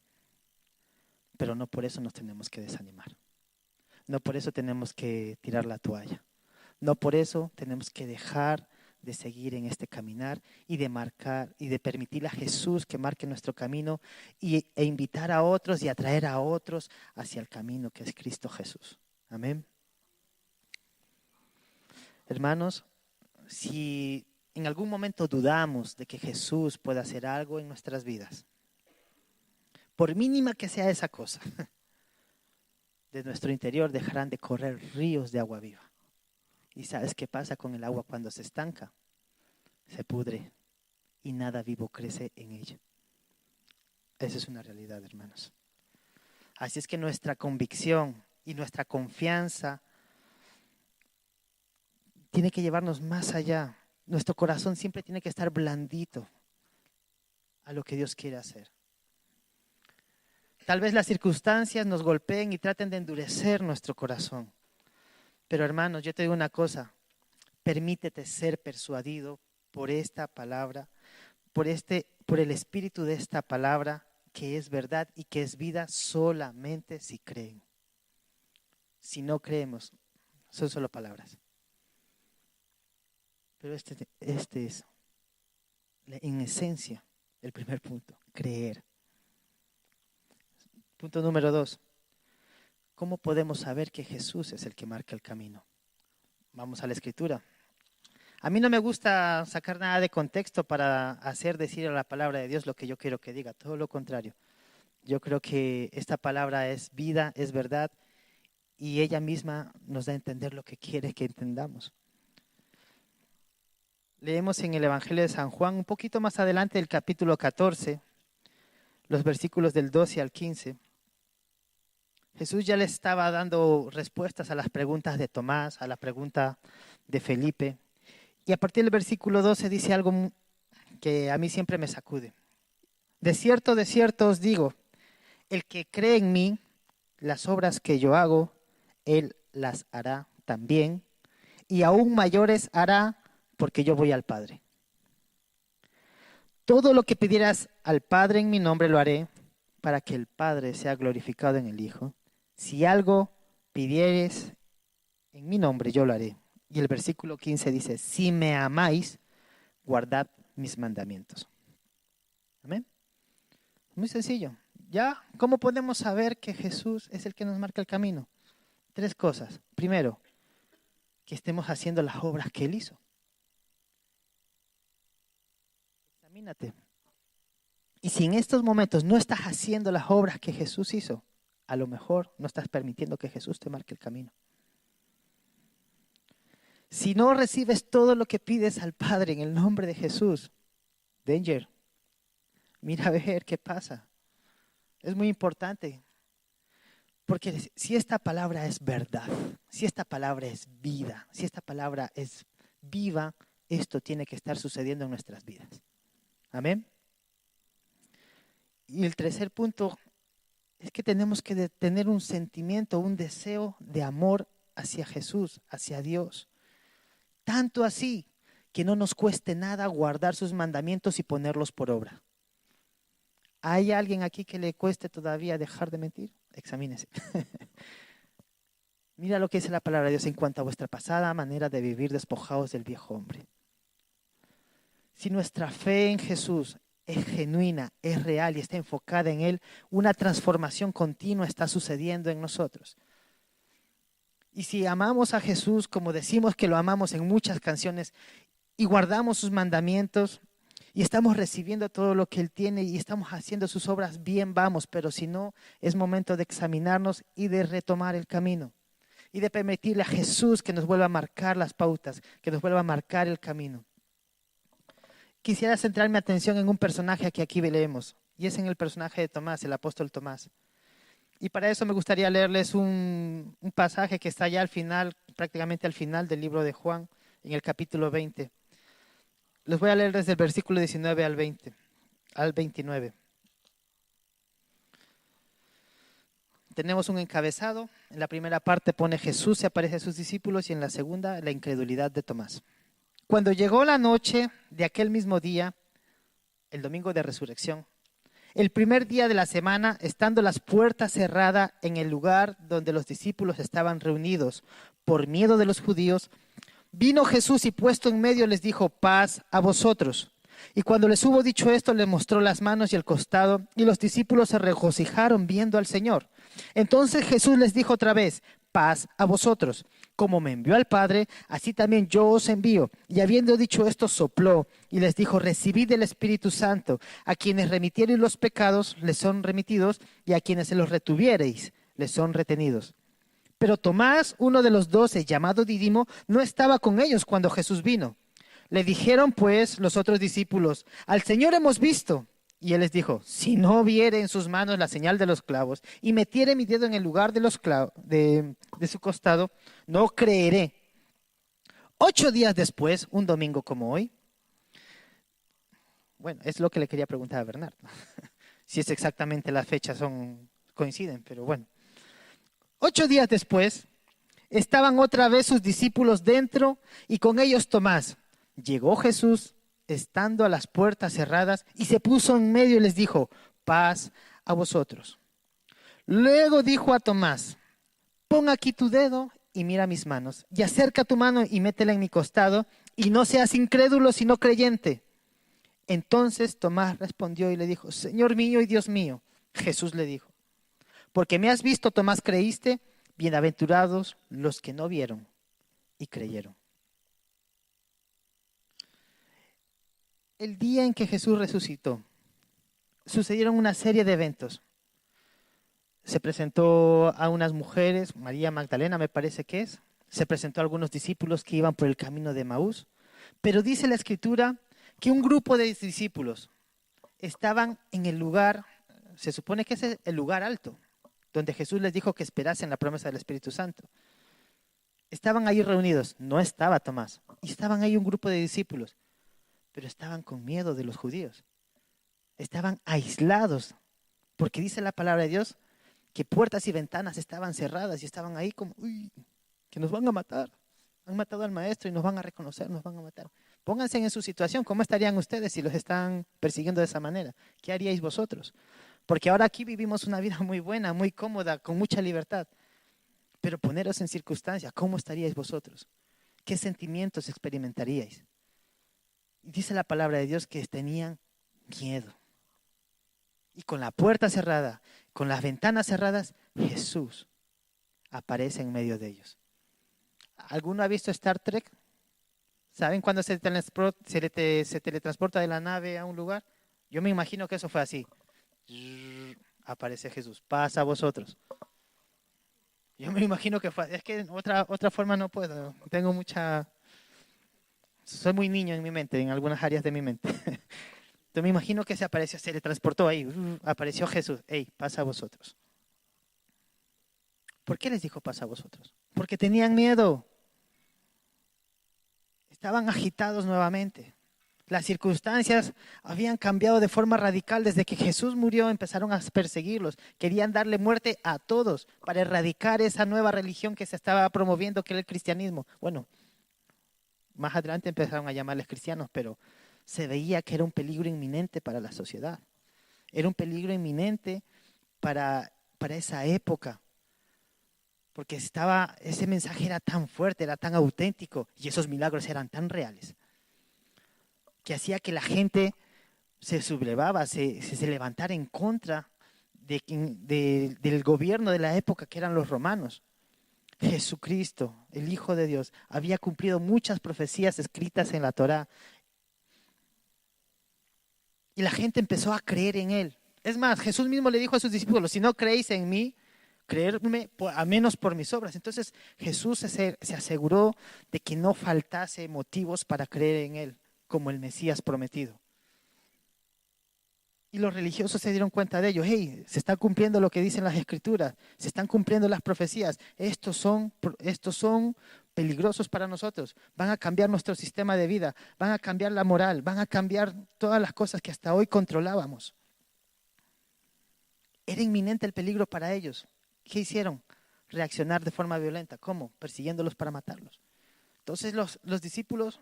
pero no por eso nos tenemos que desanimar. No por eso tenemos que tirar la toalla. No por eso tenemos que dejar de seguir en este caminar y de marcar y de permitirle a Jesús que marque nuestro camino e invitar a otros y atraer a otros hacia el camino que es Cristo Jesús. Amén. Hermanos, si en algún momento dudamos de que Jesús pueda hacer algo en nuestras vidas, por mínima que sea esa cosa, de nuestro interior dejarán de correr ríos de agua viva. ¿Y sabes qué pasa con el agua cuando se estanca? Se pudre y nada vivo crece en ella. Esa es una realidad, hermanos. Así es que nuestra convicción y nuestra confianza tiene que llevarnos más allá. Nuestro corazón siempre tiene que estar blandito a lo que Dios quiere hacer. Tal vez las circunstancias nos golpeen y traten de endurecer nuestro corazón. Pero hermanos, yo te digo una cosa, permítete ser persuadido por esta palabra, por el espíritu de esta palabra, que es verdad y que es vida solamente si creen. Si no creemos, son solo palabras. Pero este es, en esencia, el primer punto, creer. Punto número 2. ¿Cómo podemos saber que Jesús es el que marca el camino? Vamos a la Escritura. A mí no me gusta sacar nada de contexto para hacer decir a la palabra de Dios lo que yo quiero que diga, todo lo contrario. Yo creo que esta palabra es vida, es verdad, y ella misma nos da a entender lo que quiere que entendamos. Leemos en el Evangelio de San Juan, un poquito más adelante del capítulo 14, los versículos del 12 al 15. Jesús ya le estaba dando respuestas a las preguntas de Tomás, a la pregunta de Felipe. Y a partir del versículo 12 dice algo que a mí siempre me sacude. De cierto os digo, el que cree en mí, las obras que yo hago, él las hará también, y aún mayores hará, porque yo voy al Padre. Todo lo que pidieras al Padre en mi nombre lo haré, para que el Padre sea glorificado en el Hijo. Si algo pidieres en mi nombre, yo lo haré. Y el versículo 15 dice, si me amáis, guardad mis mandamientos. Amén. Muy sencillo. ¿Ya? ¿Cómo podemos saber que Jesús es el que nos marca el camino? 3 cosas. Primero, que estemos haciendo las obras que Él hizo. Examínate. Y si en estos momentos no estás haciendo las obras que Jesús hizo, a lo mejor no estás permitiendo que Jesús te marque el camino. Si no recibes todo lo que pides al Padre en el nombre de Jesús, danger, mira a ver qué pasa. Es muy importante, porque si esta palabra es verdad, si esta palabra es vida, si esta palabra es viva, esto tiene que estar sucediendo en nuestras vidas. Amén. Y el tercer punto es que tenemos que tener un sentimiento, un deseo de amor hacia Jesús, hacia Dios. Tanto así que no nos cueste nada guardar sus mandamientos y ponerlos por obra. ¿Hay alguien aquí que le cueste todavía dejar de mentir? Examínese. Mira lo que dice la palabra de Dios en cuanto a vuestra pasada manera de vivir despojados del viejo hombre. Si nuestra fe en Jesús es genuina, es real y está enfocada en Él, una transformación continua está sucediendo en nosotros. Y si amamos a Jesús como decimos que lo amamos en muchas canciones y guardamos sus mandamientos y estamos recibiendo todo lo que Él tiene y estamos haciendo sus obras, bien vamos, pero si no, es momento de examinarnos y de retomar el camino y de permitirle a Jesús que nos vuelva a marcar las pautas, que nos vuelva a marcar el camino. Quisiera centrar mi atención en un personaje que aquí leemos y es en el personaje de Tomás, el apóstol Tomás. Y para eso me gustaría leerles un pasaje que está ya al final, prácticamente al final del libro de Juan, en el capítulo 20. Los voy a leer desde el versículo 19 al 29. Tenemos un encabezado. En la primera parte pone Jesús se aparece a sus discípulos y en la segunda la incredulidad de Tomás. Cuando llegó la noche de aquel mismo día, el domingo de resurrección, el primer día de la semana, estando las puertas cerradas en el lugar donde los discípulos estaban reunidos por miedo de los judíos, Vino Jesús y puesto en medio les dijo, paz a vosotros. Y cuando les hubo dicho esto, les mostró las manos y el costado, y los discípulos se regocijaron viendo al Señor. Entonces Jesús les dijo otra vez, paz a vosotros. Como me envió al Padre, así también yo os envío. Y habiendo dicho esto, sopló y les dijo, recibid el Espíritu Santo. A quienes remitiereis los pecados, les son remitidos, y a quienes se los retuviereis, les son retenidos. Pero Tomás, uno de los 12, llamado Dídimo, no estaba con ellos cuando Jesús vino. Le dijeron pues los otros discípulos, al Señor hemos visto. Y él les dijo, si no viere en sus manos la señal de los clavos y metiere mi dedo en el lugar de los clavos de su costado, no creeré. 8 días después, un domingo como hoy, bueno, es lo que le quería preguntar a Bernardo, si es exactamente las fechas coinciden, pero bueno. 8 días después, estaban otra vez sus discípulos dentro y con ellos Tomás. Llegó Jesús, estando a las puertas cerradas, y se puso en medio y les dijo, paz a vosotros. Luego dijo a Tomás, pon aquí tu dedo y mira mis manos, y acerca tu mano y métela en mi costado, y no seas incrédulo sino creyente. Entonces Tomás respondió y le dijo, Señor mío y Dios mío. Jesús le dijo, porque me has visto, Tomás, creíste, bienaventurados los que no vieron y creyeron. El día en que Jesús resucitó, sucedieron una serie de eventos. Se presentó a unas mujeres, María Magdalena me parece que es, se presentó a algunos discípulos que iban por el camino de Maús, pero dice la Escritura que un grupo de discípulos estaban en el lugar, se supone que es el lugar alto, donde Jesús les dijo que esperasen la promesa del Espíritu Santo. Estaban ahí reunidos, no estaba Tomás, y estaban ahí un grupo de discípulos, pero estaban con miedo de los judíos. Estaban aislados, porque dice la palabra de Dios que puertas y ventanas estaban cerradas y estaban ahí como, uy, que nos van a matar. Han matado al maestro y nos van a reconocer, nos van a matar. Pónganse en su situación, ¿cómo estarían ustedes si los están persiguiendo de esa manera? ¿Qué haríais vosotros? Porque ahora aquí vivimos una vida muy buena, muy cómoda, con mucha libertad. Pero poneros en circunstancia, ¿cómo estaríais vosotros? ¿Qué sentimientos experimentaríais? Y dice la palabra de Dios que tenían miedo. Y con la puerta cerrada, con las ventanas cerradas, Jesús aparece en medio de ellos. ¿Alguno ha visto Star Trek? ¿Saben cuándo se teletransporta de la nave a un lugar? Yo me imagino que eso fue así. Aparece Jesús, pasa a vosotros. Yo me imagino que fue, es que otra forma no puedo, soy muy niño en mi mente, en algunas áreas de mi mente. Entonces me imagino que se apareció, se le transportó ahí, apareció Jesús, hey, pasa a vosotros. ¿Por qué les dijo pasa a vosotros? Porque tenían miedo. Estaban agitados nuevamente. Las circunstancias habían cambiado de forma radical. Desde que Jesús murió empezaron a perseguirlos. Querían darle muerte a todos para erradicar esa nueva religión que se estaba promoviendo, que era el cristianismo. Bueno, más adelante empezaron a llamarles cristianos, pero se veía que era un peligro inminente para la sociedad. Era un peligro inminente para esa época. Porque ese mensaje era tan fuerte, era tan auténtico y esos milagros eran tan reales que hacía que la gente se sublevaba, se levantara en contra del gobierno de la época que eran los romanos. Jesucristo, el Hijo de Dios, había cumplido muchas profecías escritas en la Torá y la gente empezó a creer en él. Es más, Jesús mismo le dijo a sus discípulos, si no creéis en mí, creerme a menos por mis obras. Entonces Jesús se aseguró de que no faltase motivos para creer en él como el Mesías prometido. Y los religiosos se dieron cuenta de ello. Hey, se está cumpliendo lo que dicen las Escrituras, se están cumpliendo las profecías. Estos son peligrosos para nosotros. Van a cambiar nuestro sistema de vida, van a cambiar la moral, van a cambiar todas las cosas que hasta hoy controlábamos. Era inminente el peligro para ellos. ¿Qué hicieron? Reaccionar de forma violenta. ¿Cómo? Persiguiéndolos para matarlos. Entonces los discípulos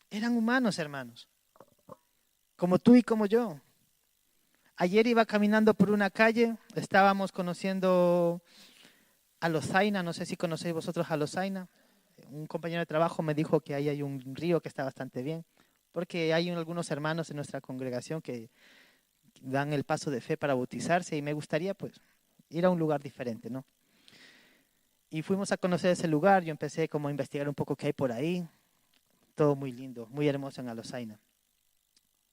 eran humanos, hermanos, como tú y como yo. Ayer iba caminando por una calle, estábamos conociendo a Lozaina, no sé si conocéis vosotros a Lozaina, un compañero de trabajo me dijo que ahí hay un río que está bastante bien, porque hay algunos hermanos en nuestra congregación que dan el paso de fe para bautizarse y me gustaría pues ir a un lugar diferente, ¿no? Y fuimos a conocer ese lugar, yo empecé como a investigar un poco qué hay por ahí, todo muy lindo, muy hermoso en Alosaina.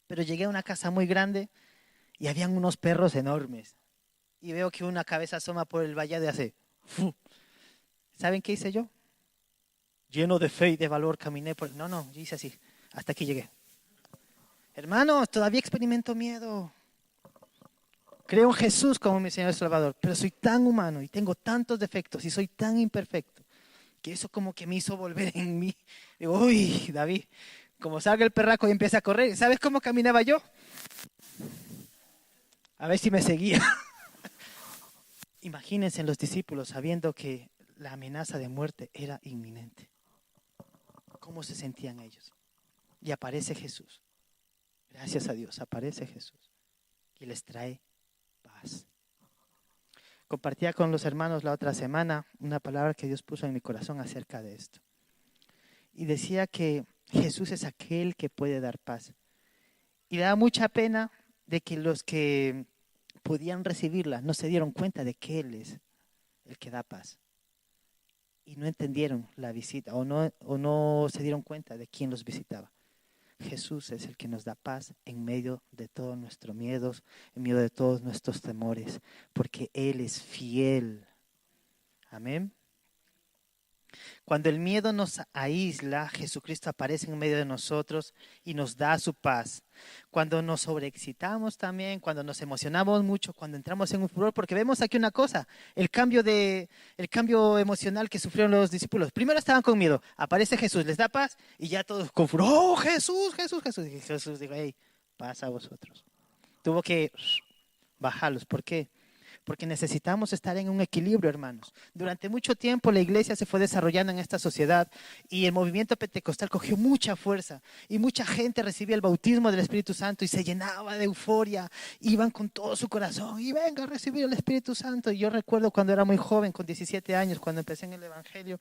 Pero llegué a una casa muy grande y habían unos perros enormes. Y veo que una cabeza asoma por el vallado y hace... ¡fu! ¿Saben qué hice yo? Lleno de fe y de valor caminé por... No, yo hice así. Hasta aquí llegué. Hermanos, todavía experimento miedo. Creo en Jesús como mi Señor y Salvador, pero soy tan humano y tengo tantos defectos y soy tan imperfecto que eso como que me hizo volver en mí. Digo, uy, David, como salga el perraco y empieza a correr. ¿Sabes cómo caminaba yo? A ver si me seguía. Imagínense los discípulos sabiendo que la amenaza de muerte era inminente. ¿Cómo se sentían ellos? Y aparece Jesús. Gracias a Dios, aparece Jesús y les trae paz. Compartía con los hermanos la otra semana una palabra que Dios puso en mi corazón acerca de esto. Y decía que Jesús es aquel que puede dar paz. Y da mucha pena de que los que podían recibirla no se dieron cuenta de que Él es el que da paz. Y no entendieron la visita o no se dieron cuenta de quién los visitaba. Jesús es el que nos da paz en medio de todos nuestros miedos, en medio de todos nuestros temores, porque Él es fiel. Amén. Cuando el miedo nos aísla, Jesucristo aparece en medio de nosotros y nos da su paz. Cuando nos sobreexcitamos también, cuando nos emocionamos mucho, cuando entramos en un furor, porque vemos aquí una cosa, el cambio emocional que sufrieron los discípulos. Primero estaban con miedo, aparece Jesús, les da paz y ya todos con furor, ¡oh, Jesús, Jesús, Jesús! Y Jesús dijo, hey, paz a vosotros. Tuvo que bajarlos. ¿Por qué? Porque necesitamos estar en un equilibrio, hermanos. Durante mucho tiempo la iglesia se fue desarrollando en esta sociedad y el movimiento pentecostal cogió mucha fuerza y mucha gente recibía el bautismo del Espíritu Santo y se llenaba de euforia, iban con todo su corazón y venga a recibir el Espíritu Santo. Y yo recuerdo cuando era muy joven, con 17 años, cuando empecé en el Evangelio,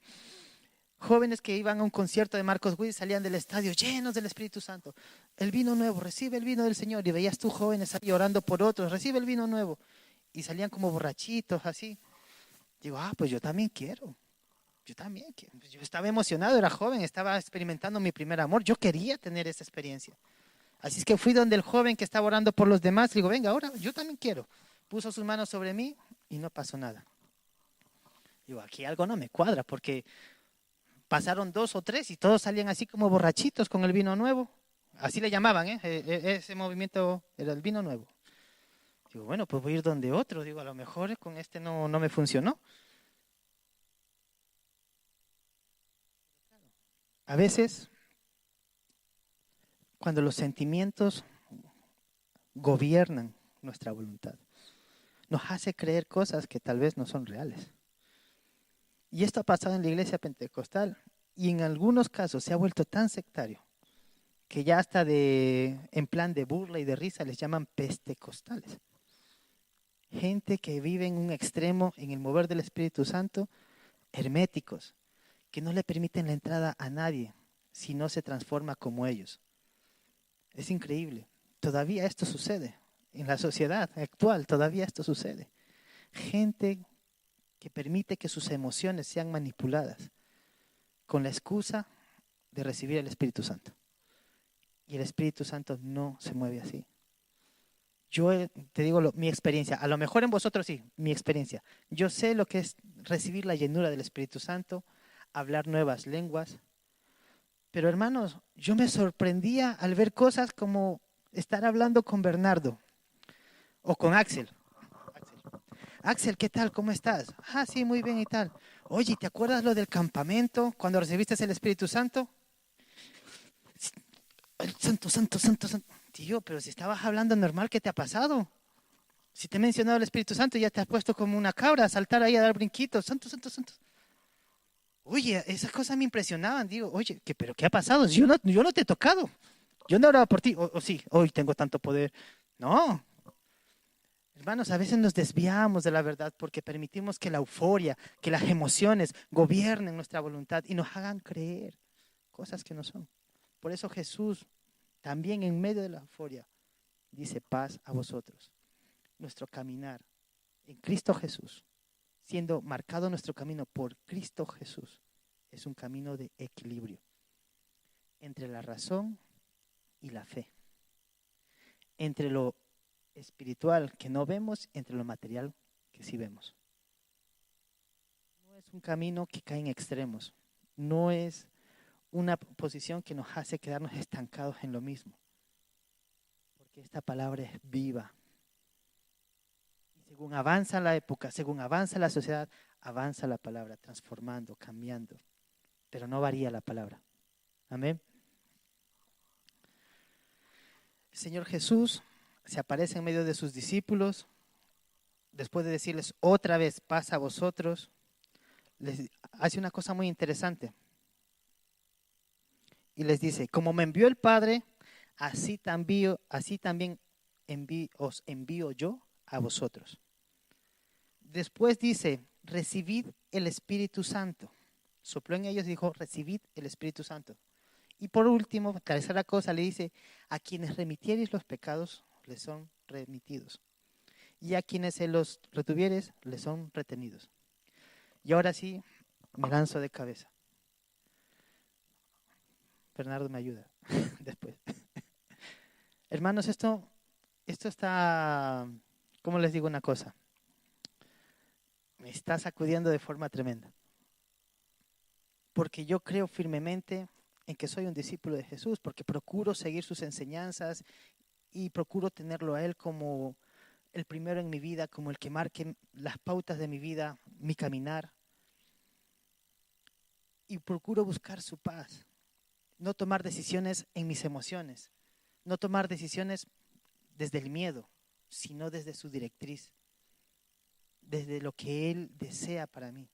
jóvenes que iban a un concierto de Marcos Witt salían del estadio llenos del Espíritu Santo. El vino nuevo, recibe el vino del Señor. Y veías tú jóvenes ahí orando por otros, recibe el vino nuevo. Y salían como borrachitos, así. Digo, pues yo también quiero. Yo también quiero. Yo estaba emocionado, era joven, estaba experimentando mi primer amor. Yo quería tener esa experiencia. Así es que fui donde el joven que estaba orando por los demás. Le digo, venga, ahora yo también quiero. Puso sus manos sobre mí y no pasó nada. Digo, aquí algo no me cuadra porque pasaron 2 o 3 y todos salían así como borrachitos con el vino nuevo. Así le llamaban, ese movimiento era el vino nuevo. Digo, bueno, pues voy a ir donde otro. Digo, a lo mejor con este no me funcionó. A veces, cuando los sentimientos gobiernan nuestra voluntad, nos hace creer cosas que tal vez no son reales. Y esto ha pasado en la iglesia pentecostal y en algunos casos se ha vuelto tan sectario que ya hasta en plan de burla y de risa les llaman pestecostales. Gente que vive en un extremo en el mover del Espíritu Santo, herméticos, que no le permiten la entrada a nadie si no se transforma como ellos. Es increíble. Todavía esto sucede. En la sociedad actual todavía esto sucede. Gente que permite que sus emociones sean manipuladas con la excusa de recibir el Espíritu Santo. Y el Espíritu Santo no se mueve así. Yo te digo mi experiencia, a lo mejor en vosotros sí, mi experiencia. Yo sé lo que es recibir la llenura del Espíritu Santo, hablar nuevas lenguas. Pero hermanos, yo me sorprendía al ver cosas como estar hablando con Bernardo o con Axel. Axel, ¿qué tal? ¿Cómo estás? Sí, muy bien y tal. Oye, ¿te acuerdas lo del campamento cuando recibiste el Espíritu Santo? Santo, santo, santo, santo. Tío, pero si estabas hablando normal, ¿qué te ha pasado? Si te he mencionado el Espíritu Santo, ya te has puesto como una cabra a saltar ahí a dar brinquitos. Santo, santo, santo. Oye, esas cosas me impresionaban. Digo, oye, ¿pero qué ha pasado? Yo no te he tocado. Yo no oraba por ti. O sí, hoy tengo tanto poder. No. Hermanos, a veces nos desviamos de la verdad porque permitimos que la euforia, que las emociones gobiernen nuestra voluntad y nos hagan creer cosas que no son. Por eso Jesús, también en medio de la euforia, dice paz a vosotros. Nuestro caminar en Cristo Jesús, siendo marcado nuestro camino por Cristo Jesús, es un camino de equilibrio entre la razón y la fe, entre lo espiritual que no vemos, entre lo material que sí vemos. No es un camino que cae en extremos, no es una posición que nos hace quedarnos estancados en lo mismo, porque esta palabra es viva. Y según avanza la época, según avanza la sociedad, avanza la palabra, transformando, cambiando, pero no varía la palabra. Amén. El Señor Jesús se aparece en medio de sus discípulos, después de decirles otra vez, paz a vosotros, les hace una cosa muy interesante. Y les dice, como me envió el Padre, así también os envío yo a vosotros. Después dice, recibid el Espíritu Santo. Sopló en ellos y dijo, recibid el Espíritu Santo. Y por último, tercera cosa, le dice, a quienes remitiereis los pecados, les son remitidos. Y a quienes se los retuvieres, les son retenidos. Y ahora sí, me lanzo de cabeza. Bernardo me ayuda después. Hermanos, esto está, ¿cómo les digo una cosa? Me está sacudiendo de forma tremenda. Porque yo creo firmemente en que soy un discípulo de Jesús, porque procuro seguir sus enseñanzas y procuro tenerlo a Él como el primero en mi vida, como el que marque las pautas de mi vida, mi caminar. Y procuro buscar su paz, no tomar decisiones en mis emociones, no tomar decisiones desde el miedo, sino desde su directriz, desde lo que Él desea para mí.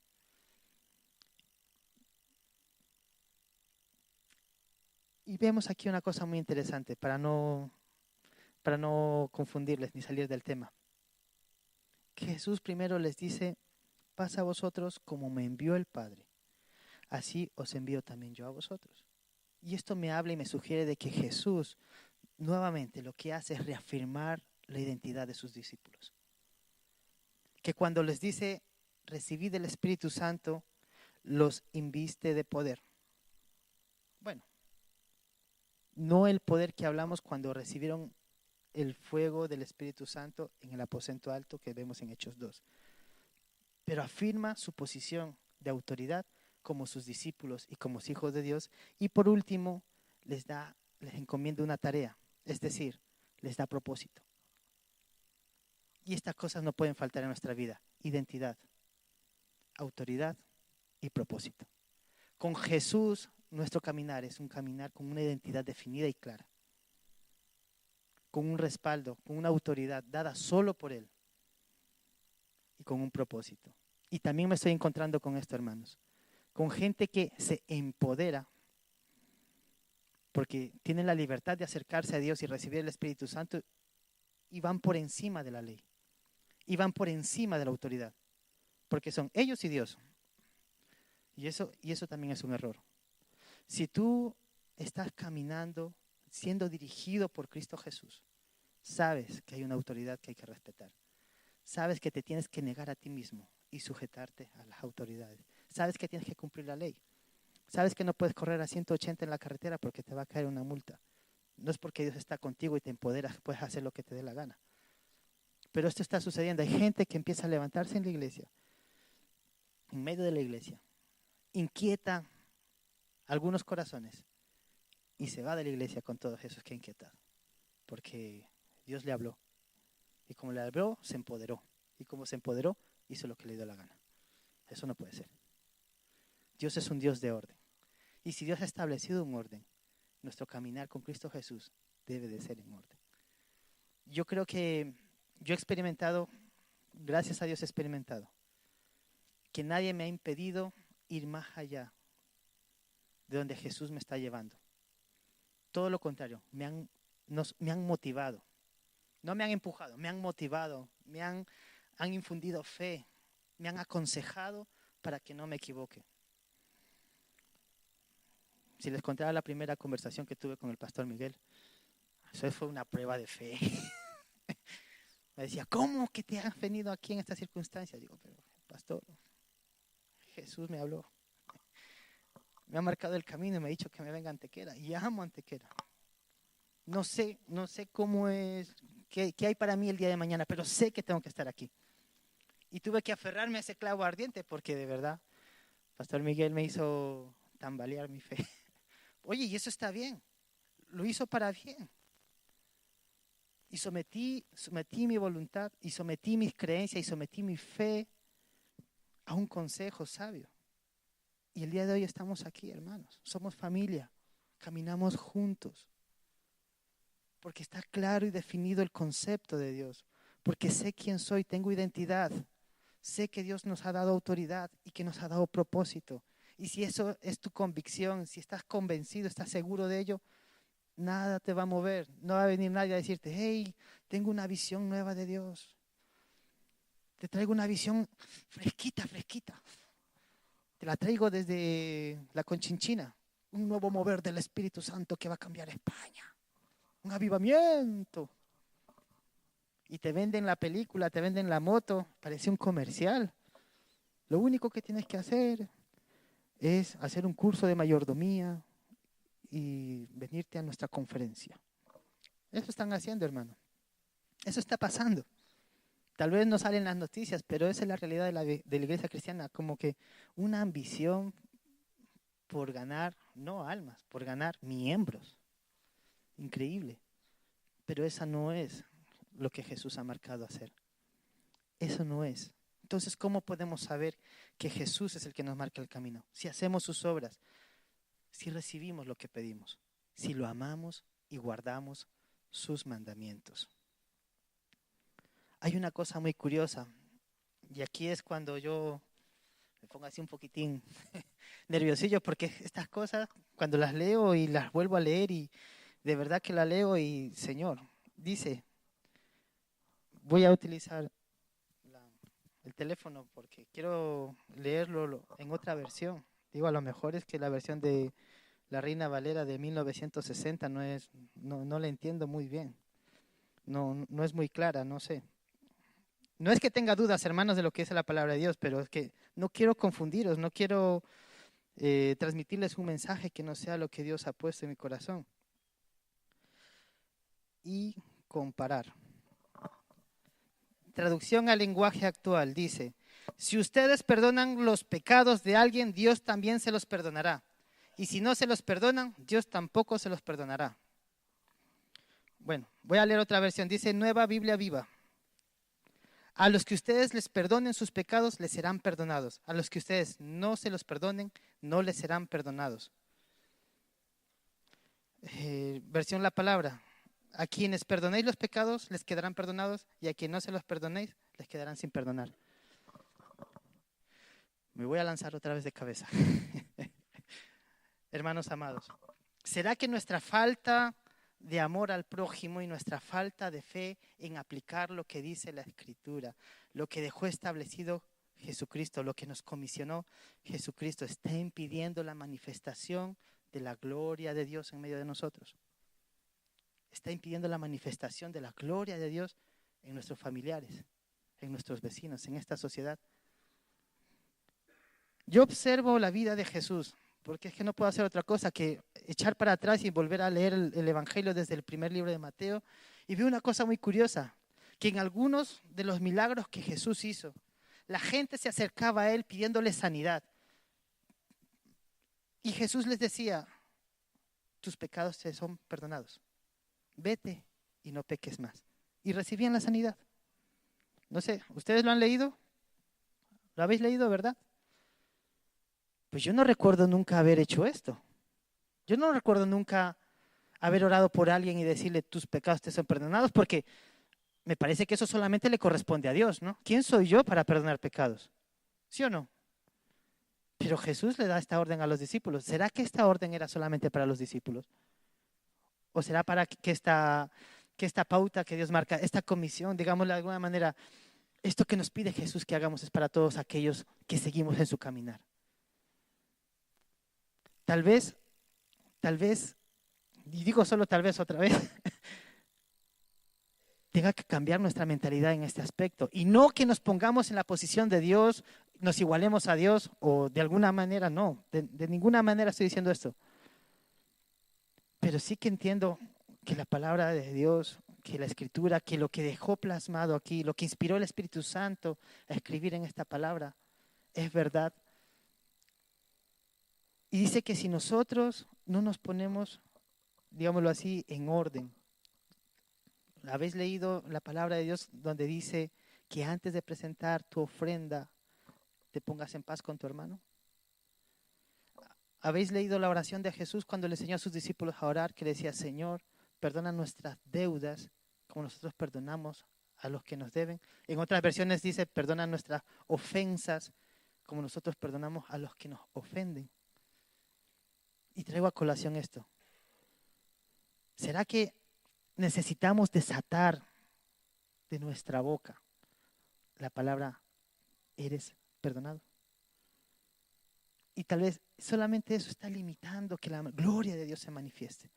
Y vemos aquí una cosa muy interesante para no confundirles ni salir del tema. Que Jesús primero les dice, paz a vosotros como me envió el Padre, así os envío también yo a vosotros. Y esto me habla y me sugiere de que Jesús nuevamente lo que hace es reafirmar la identidad de sus discípulos. Que cuando les dice, recibid el Espíritu Santo, los inviste de poder. Bueno, no el poder que hablamos cuando recibieron el fuego del Espíritu Santo en el aposento alto que vemos en Hechos 2. Pero afirma su posición de autoridad como sus discípulos y como hijos de Dios. Y por último, les encomienda una tarea, es decir, les da propósito. Y estas cosas no pueden faltar en nuestra vida: identidad, autoridad y propósito. Con Jesús, nuestro caminar es un caminar con una identidad definida y clara, con un respaldo, con una autoridad dada solo por Él y con un propósito. Y también me estoy encontrando con esto, hermanos, con gente que se empodera porque tienen la libertad de acercarse a Dios y recibir el Espíritu Santo y van por encima de la ley, y van por encima de la autoridad, porque son ellos y Dios. Y eso también es un error. Si tú estás caminando, siendo dirigido por Cristo Jesús, sabes que hay una autoridad que hay que respetar. Sabes que te tienes que negar a ti mismo y sujetarte a las autoridades. Sabes que tienes que cumplir la ley. Sabes que no puedes correr a 180 en la carretera porque te va a caer una multa. No es porque Dios está contigo y te empoderas, puedes hacer lo que te dé la gana. Pero esto está sucediendo. Hay gente que empieza a levantarse en la iglesia, en medio de la iglesia, inquieta algunos corazones y se va de la iglesia con todos esos que ha inquietado. Porque Dios le habló. Y como le habló, se empoderó. Y como se empoderó, hizo lo que le dio la gana. Eso no puede ser. Dios es un Dios de orden. Y si Dios ha establecido un orden, nuestro caminar con Cristo Jesús debe de ser en orden. Yo creo que yo he experimentado, gracias a Dios he experimentado, que nadie me ha impedido ir más allá de donde Jesús me está llevando. Todo lo contrario, me han motivado. No me han empujado, me han motivado, han infundido fe, me han aconsejado para que no me equivoque. Si les contara la primera conversación que tuve con el pastor Miguel, eso fue una prueba de fe. Me decía, ¿cómo que te has venido aquí en estas circunstancias? Digo, pero pastor, Jesús me habló. Me ha marcado el camino y me ha dicho que me venga a Antequera. Y amo Antequera. No sé cómo es, qué hay para mí el día de mañana, pero sé que tengo que estar aquí. Y tuve que aferrarme a ese clavo ardiente porque de verdad, pastor Miguel me hizo tambalear mi fe. Oye, y eso está bien. Lo hizo para bien. Y sometí mi voluntad, y sometí mis creencias, y sometí mi fe a un consejo sabio. Y el día de hoy estamos aquí, hermanos. Somos familia. Caminamos juntos. Porque está claro y definido el concepto de Dios. Porque sé quién soy, tengo identidad. Sé que Dios nos ha dado autoridad y que nos ha dado propósito. Y si eso es tu convicción, si estás convencido, estás seguro de ello, nada te va a mover. No va a venir nadie a decirte, hey, tengo una visión nueva de Dios. Te traigo una visión fresquita, fresquita. Te la traigo desde la Conchinchina. Un nuevo mover del Espíritu Santo que va a cambiar España. Un avivamiento. Y te venden la película, te venden la moto, parece un comercial. Lo único que tienes que hacer es hacer un curso de mayordomía y venirte a nuestra conferencia. Eso están haciendo, hermano. Eso está pasando. Tal vez no salen las noticias, pero esa es la realidad de la iglesia cristiana, como que una ambición por ganar, no almas, por ganar miembros. Increíble. Pero esa no es lo que Jesús ha marcado hacer. Eso no es. Entonces, ¿cómo podemos saber que Jesús es el que nos marca el camino? Si hacemos sus obras, si recibimos lo que pedimos, si lo amamos y guardamos sus mandamientos. Hay una cosa muy curiosa, y aquí es cuando yo me pongo así un poquitín nerviosillo, porque estas cosas, cuando las leo y las vuelvo a leer, y de verdad que la leo y, Señor, dice, voy a utilizar el teléfono porque quiero leerlo en otra versión. Digo, a lo mejor es que la versión de la Reina Valera de 1960 no la entiendo muy bien. No es muy clara, no sé. No es que tenga dudas, hermanos, de lo que es la palabra de Dios, pero es que no quiero confundiros, no quiero transmitirles un mensaje que no sea lo que Dios ha puesto en mi corazón. Y comparar. Traducción al lenguaje actual dice, si ustedes perdonan los pecados de alguien, Dios también se los perdonará. Y si no se los perdonan, Dios tampoco se los perdonará. Bueno, voy a leer otra versión. Dice Nueva Biblia Viva. A los que ustedes les perdonen sus pecados, les serán perdonados. A los que ustedes no se los perdonen, no les serán perdonados. Versión La Palabra. A quienes perdonéis los pecados, les quedarán perdonados, y a quienes no se los perdonéis, les quedarán sin perdonar. Me voy a lanzar otra vez de cabeza. Hermanos amados, ¿será que nuestra falta de amor al prójimo y nuestra falta de fe en aplicar lo que dice la Escritura, lo que dejó establecido Jesucristo, lo que nos comisionó Jesucristo, está impidiendo la manifestación de la gloria de Dios en medio de nosotros? Está impidiendo la manifestación de la gloria de Dios en nuestros familiares, en nuestros vecinos, en esta sociedad. Yo observo la vida de Jesús, porque es que no puedo hacer otra cosa que echar para atrás y volver a leer el Evangelio desde el primer libro de Mateo, y veo una cosa muy curiosa, que en algunos de los milagros que Jesús hizo, la gente se acercaba a Él pidiéndole sanidad. Y Jesús les decía, tus pecados te son perdonados. Vete y no peques más. Y recibían la sanidad. No sé, ¿ustedes lo han leído? ¿Lo habéis leído, verdad? Pues yo no recuerdo nunca haber hecho esto. Yo no recuerdo nunca haber orado por alguien y decirle tus pecados te son perdonados, porque me parece que eso solamente le corresponde a Dios, ¿no? ¿Quién soy yo para perdonar pecados? ¿Sí o no? Pero Jesús le da esta orden a los discípulos. ¿Será que esta orden era solamente para los discípulos? ¿O será para que que esta pauta que Dios marca, esta comisión, digámoslo de alguna manera, esto que nos pide Jesús que hagamos es para todos aquellos que seguimos en su caminar. Tal vez, y digo solo tal vez otra vez, tenga que cambiar nuestra mentalidad en este aspecto. Y no que nos pongamos en la posición de Dios, nos igualemos a Dios o de alguna manera, no, de ninguna manera estoy diciendo esto. Pero sí que entiendo que la palabra de Dios, que la escritura, que lo que dejó plasmado aquí, lo que inspiró el Espíritu Santo a escribir en esta palabra, es verdad. Y dice que si nosotros no nos ponemos, digámoslo así, en orden. ¿Habéis leído la palabra de Dios donde dice que antes de presentar tu ofrenda te pongas en paz con tu hermano? ¿Habéis leído la oración de Jesús cuando le enseñó a sus discípulos a orar, que le decía, Señor, perdona nuestras deudas como nosotros perdonamos a los que nos deben? En otras versiones dice, perdona nuestras ofensas como nosotros perdonamos a los que nos ofenden. Y traigo a colación esto. ¿Será que necesitamos desatar de nuestra boca la palabra eres perdonado? Y tal vez solamente eso está limitando que la gloria de Dios se manifieste.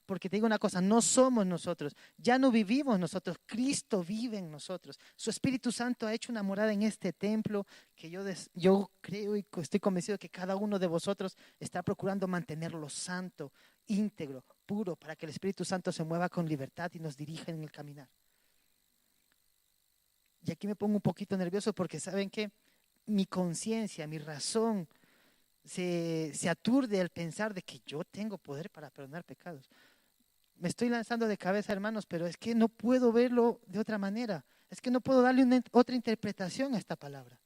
Porque te digo una cosa, no somos nosotros, ya no vivimos nosotros, Cristo vive en nosotros. Su Espíritu Santo ha hecho una morada en este templo que yo creo y estoy convencido que cada uno de vosotros está procurando mantenerlo santo, íntegro, puro, para que el Espíritu Santo se mueva con libertad y nos dirija en el caminar. Y aquí me pongo un poquito nervioso porque ¿saben qué? Mi conciencia, mi razón se aturde al pensar de que yo tengo poder para perdonar pecados. Me estoy lanzando de cabeza, hermanos, pero es que no puedo verlo de otra manera. Es que no puedo darle otra interpretación a esta palabra,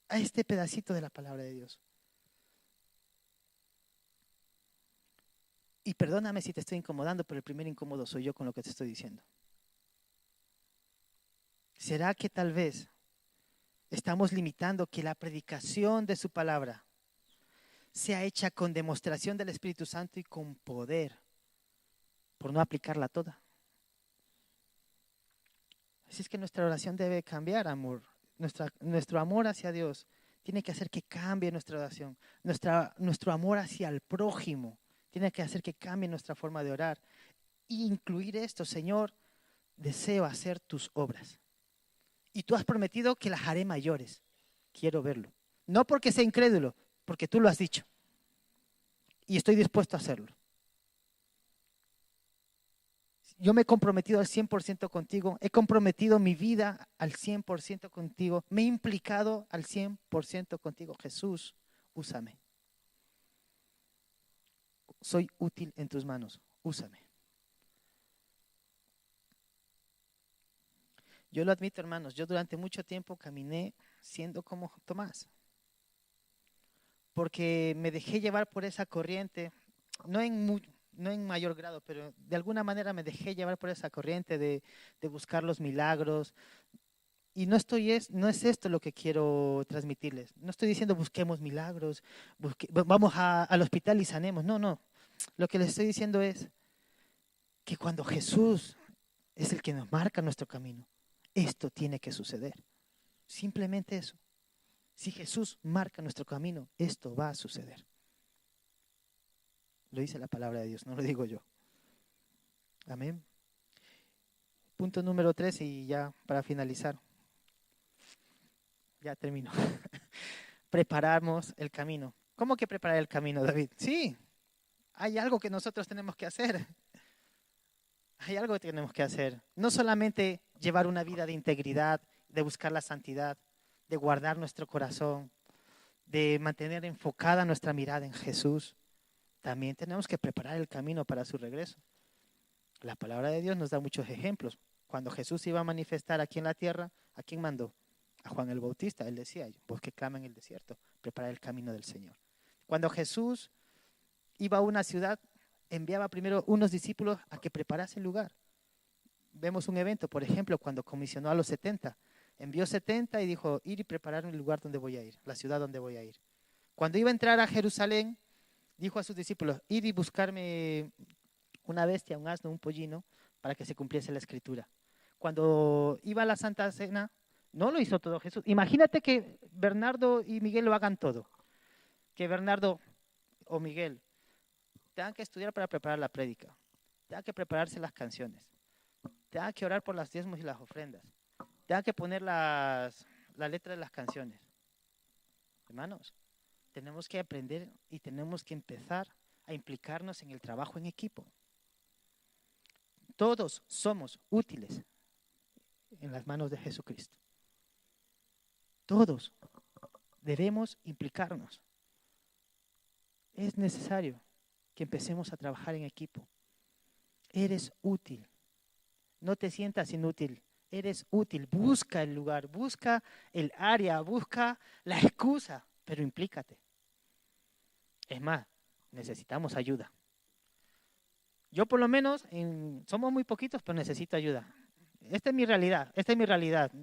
a este pedacito de la palabra de Dios. Y perdóname si te estoy incomodando, pero el primer incómodo soy yo con lo que te estoy diciendo. ¿Será que tal vez estamos limitando que la predicación de su palabra sea hecha con demostración del Espíritu Santo y con poder, por no aplicarla toda? Así es que nuestra oración debe cambiar, amor. Nuestro amor hacia Dios tiene que hacer que cambie nuestra oración. Nuestro amor hacia el prójimo tiene que hacer que cambie nuestra forma de orar. Y incluir esto, Señor, deseo hacer tus obras. Y tú has prometido que las haré mayores. Quiero verlo. No porque sea incrédulo, porque tú lo has dicho. Y estoy dispuesto a hacerlo. Yo me he comprometido al 100% contigo, he comprometido mi vida al 100% contigo, me he implicado al 100% contigo. Jesús, úsame. Soy útil en tus manos, úsame. Yo lo admito, hermanos, yo durante mucho tiempo caminé siendo como Tomás, porque me dejé llevar por esa corriente, no en mayor grado, pero de alguna manera me dejé llevar por esa corriente de buscar los milagros. Y no es esto lo que quiero transmitirles. No estoy diciendo busquemos milagros, vamos al hospital y sanemos. No, no. Lo que les estoy diciendo es que cuando Jesús es el que nos marca nuestro camino, esto tiene que suceder. Simplemente eso. Si Jesús marca nuestro camino, esto va a suceder. Lo dice la palabra de Dios, no lo digo yo. Amén. Punto número 3 y ya para finalizar. Ya termino. Preparamos el camino. ¿Cómo que preparar el camino, David? Sí, hay algo que nosotros tenemos que hacer. Hay algo que tenemos que hacer. No solamente llevar una vida de integridad, de buscar la santidad, de guardar nuestro corazón, de mantener enfocada nuestra mirada en Jesús. También tenemos que preparar el camino para su regreso. La palabra de Dios nos da muchos ejemplos. Cuando Jesús iba a manifestar aquí en la tierra, ¿a quién mandó? A Juan el Bautista. Él decía, vos que clama en el desierto, preparar el camino del Señor. Cuando Jesús iba a una ciudad, enviaba primero unos discípulos a que preparasen lugar. Vemos un evento, por ejemplo, cuando comisionó a los 70. Envió 70 y dijo, ir y preparar el lugar donde voy a ir, la ciudad donde voy a ir. Cuando iba a entrar a Jerusalén, dijo a sus discípulos, ir y buscarme una bestia, un asno, un pollino, para que se cumpliese la Escritura. Cuando iba a la Santa Cena, no lo hizo todo Jesús. Imagínate que Bernardo y Miguel lo hagan todo. Que Bernardo o Miguel tengan que estudiar para preparar la prédica, tengan que prepararse las canciones, tengan que orar por los diezmos y las ofrendas, tengan que poner la letra de las canciones. Hermanos, tenemos que aprender y tenemos que empezar a implicarnos en el trabajo en equipo. Todos somos útiles en las manos de Jesucristo. Todos debemos implicarnos. Es necesario que empecemos a trabajar en equipo. Eres útil. No te sientas inútil. Eres útil. Busca el lugar, busca el área, busca la excusa, pero implícate. Es más, necesitamos ayuda. Yo por lo menos, somos muy poquitos, pero necesito ayuda. Esta es mi realidad.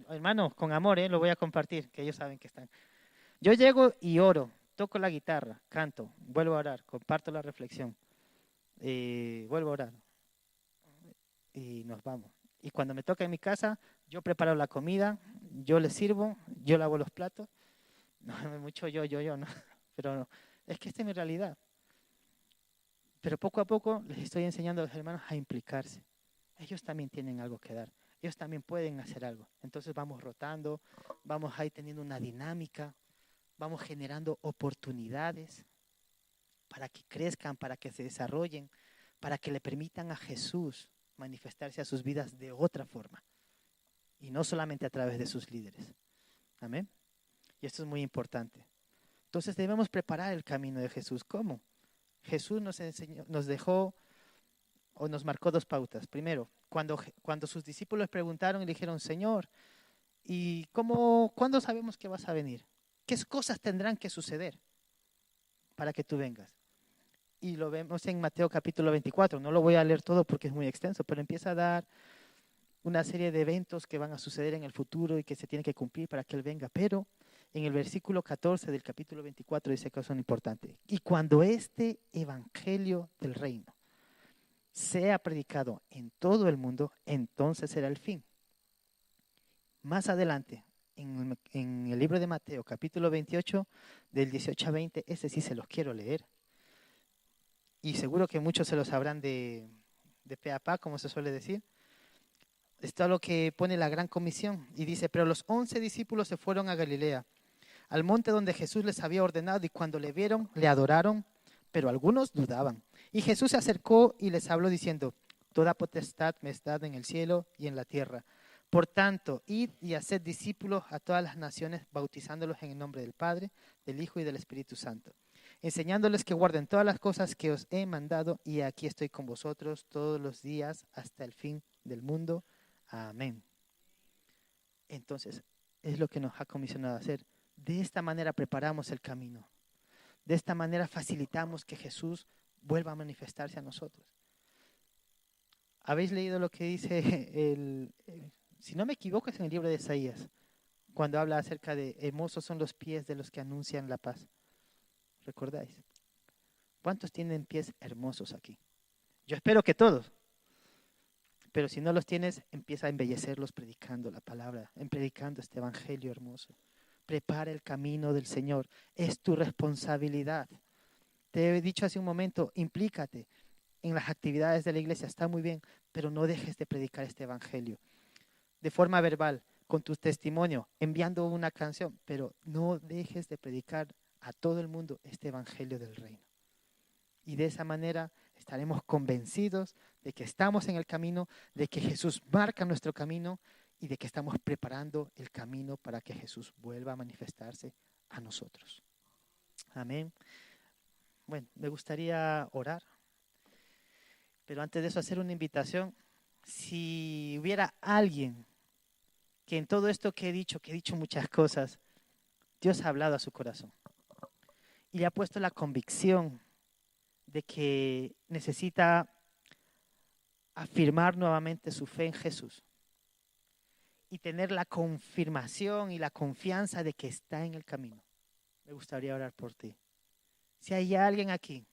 Hermanos, con amor, lo voy a compartir, que ellos saben que están. Yo llego y oro, toco la guitarra, canto, vuelvo a orar, comparto la reflexión, vuelvo a orar y nos vamos. Y cuando me toca en mi casa, yo preparo la comida, yo les sirvo, yo lavo los platos. No, mucho yo, no. Pero no, es que esta es mi realidad. Pero poco a poco les estoy enseñando a los hermanos a implicarse. Ellos también tienen algo que dar. Ellos también pueden hacer algo. Entonces vamos rotando, vamos ahí teniendo una dinámica, vamos generando oportunidades para que crezcan, para que se desarrollen, para que le permitan a Jesús manifestarse a sus vidas de otra forma. Y no solamente a través de sus líderes. Amén. Y esto es muy importante. Entonces debemos preparar el camino de Jesús. ¿Cómo? Jesús nos dejó o nos marcó dos pautas. Primero, cuando sus discípulos preguntaron y le dijeron, Señor, ¿y cuándo sabemos que vas a venir? ¿Qué cosas tendrán que suceder para que tú vengas? Y lo vemos en Mateo capítulo 24. No lo voy a leer todo porque es muy extenso, pero empieza a dar una serie de eventos que van a suceder en el futuro y que se tienen que cumplir para que Él venga. Pero en el versículo 14 del capítulo 24 dice que son importantes. Y cuando este evangelio del reino sea predicado en todo el mundo, entonces será el fin. Más adelante, en el libro de Mateo, capítulo 28, del 18 a 20, ese sí se los quiero leer. Y seguro que muchos se lo sabrán de pe a pa, como se suele decir. Está lo que pone la gran comisión y dice, pero los 11 discípulos se fueron a Galilea, al monte donde Jesús les había ordenado, y cuando le vieron, le adoraron, pero algunos dudaban. Y Jesús se acercó y les habló diciendo, toda potestad me es dada en el cielo y en la tierra. Por tanto, id y haced discípulos a todas las naciones, bautizándolos en el nombre del Padre, del Hijo y del Espíritu Santo, enseñándoles que guarden todas las cosas que os he mandado, y aquí estoy con vosotros todos los días hasta el fin del mundo. Amén. Entonces, es lo que nos ha comisionado a hacer. De esta manera preparamos el camino. De esta manera facilitamos que Jesús vuelva a manifestarse a nosotros. ¿Habéis leído lo que dice si no me equivoco, es en el libro de Isaías, cuando habla acerca de hermosos son los pies de los que anuncian la paz? ¿Recordáis? ¿Cuántos tienen pies hermosos aquí? Yo espero que todos. Pero si no los tienes, empieza a embellecerlos predicando la palabra, predicando este evangelio hermoso. Prepara el camino del Señor. Es tu responsabilidad. Te he dicho hace un momento, implícate en las actividades de la iglesia. Está muy bien, pero no dejes de predicar este evangelio. De forma verbal, con tu testimonio, enviando una canción, pero no dejes de predicar a todo el mundo este evangelio del reino. Y de esa manera estaremos convencidos de que estamos en el camino, de que Jesús marca nuestro camino y de que estamos preparando el camino para que Jesús vuelva a manifestarse a nosotros. Amén. Bueno, me gustaría orar, pero antes de eso hacer una invitación. Si hubiera alguien que en todo esto que he dicho muchas cosas, Dios ha hablado a su corazón y le ha puesto la convicción de que necesita afirmar nuevamente su fe en Jesús y tener la confirmación y la confianza de que está en el camino. Me gustaría orar por ti. Si hay alguien aquí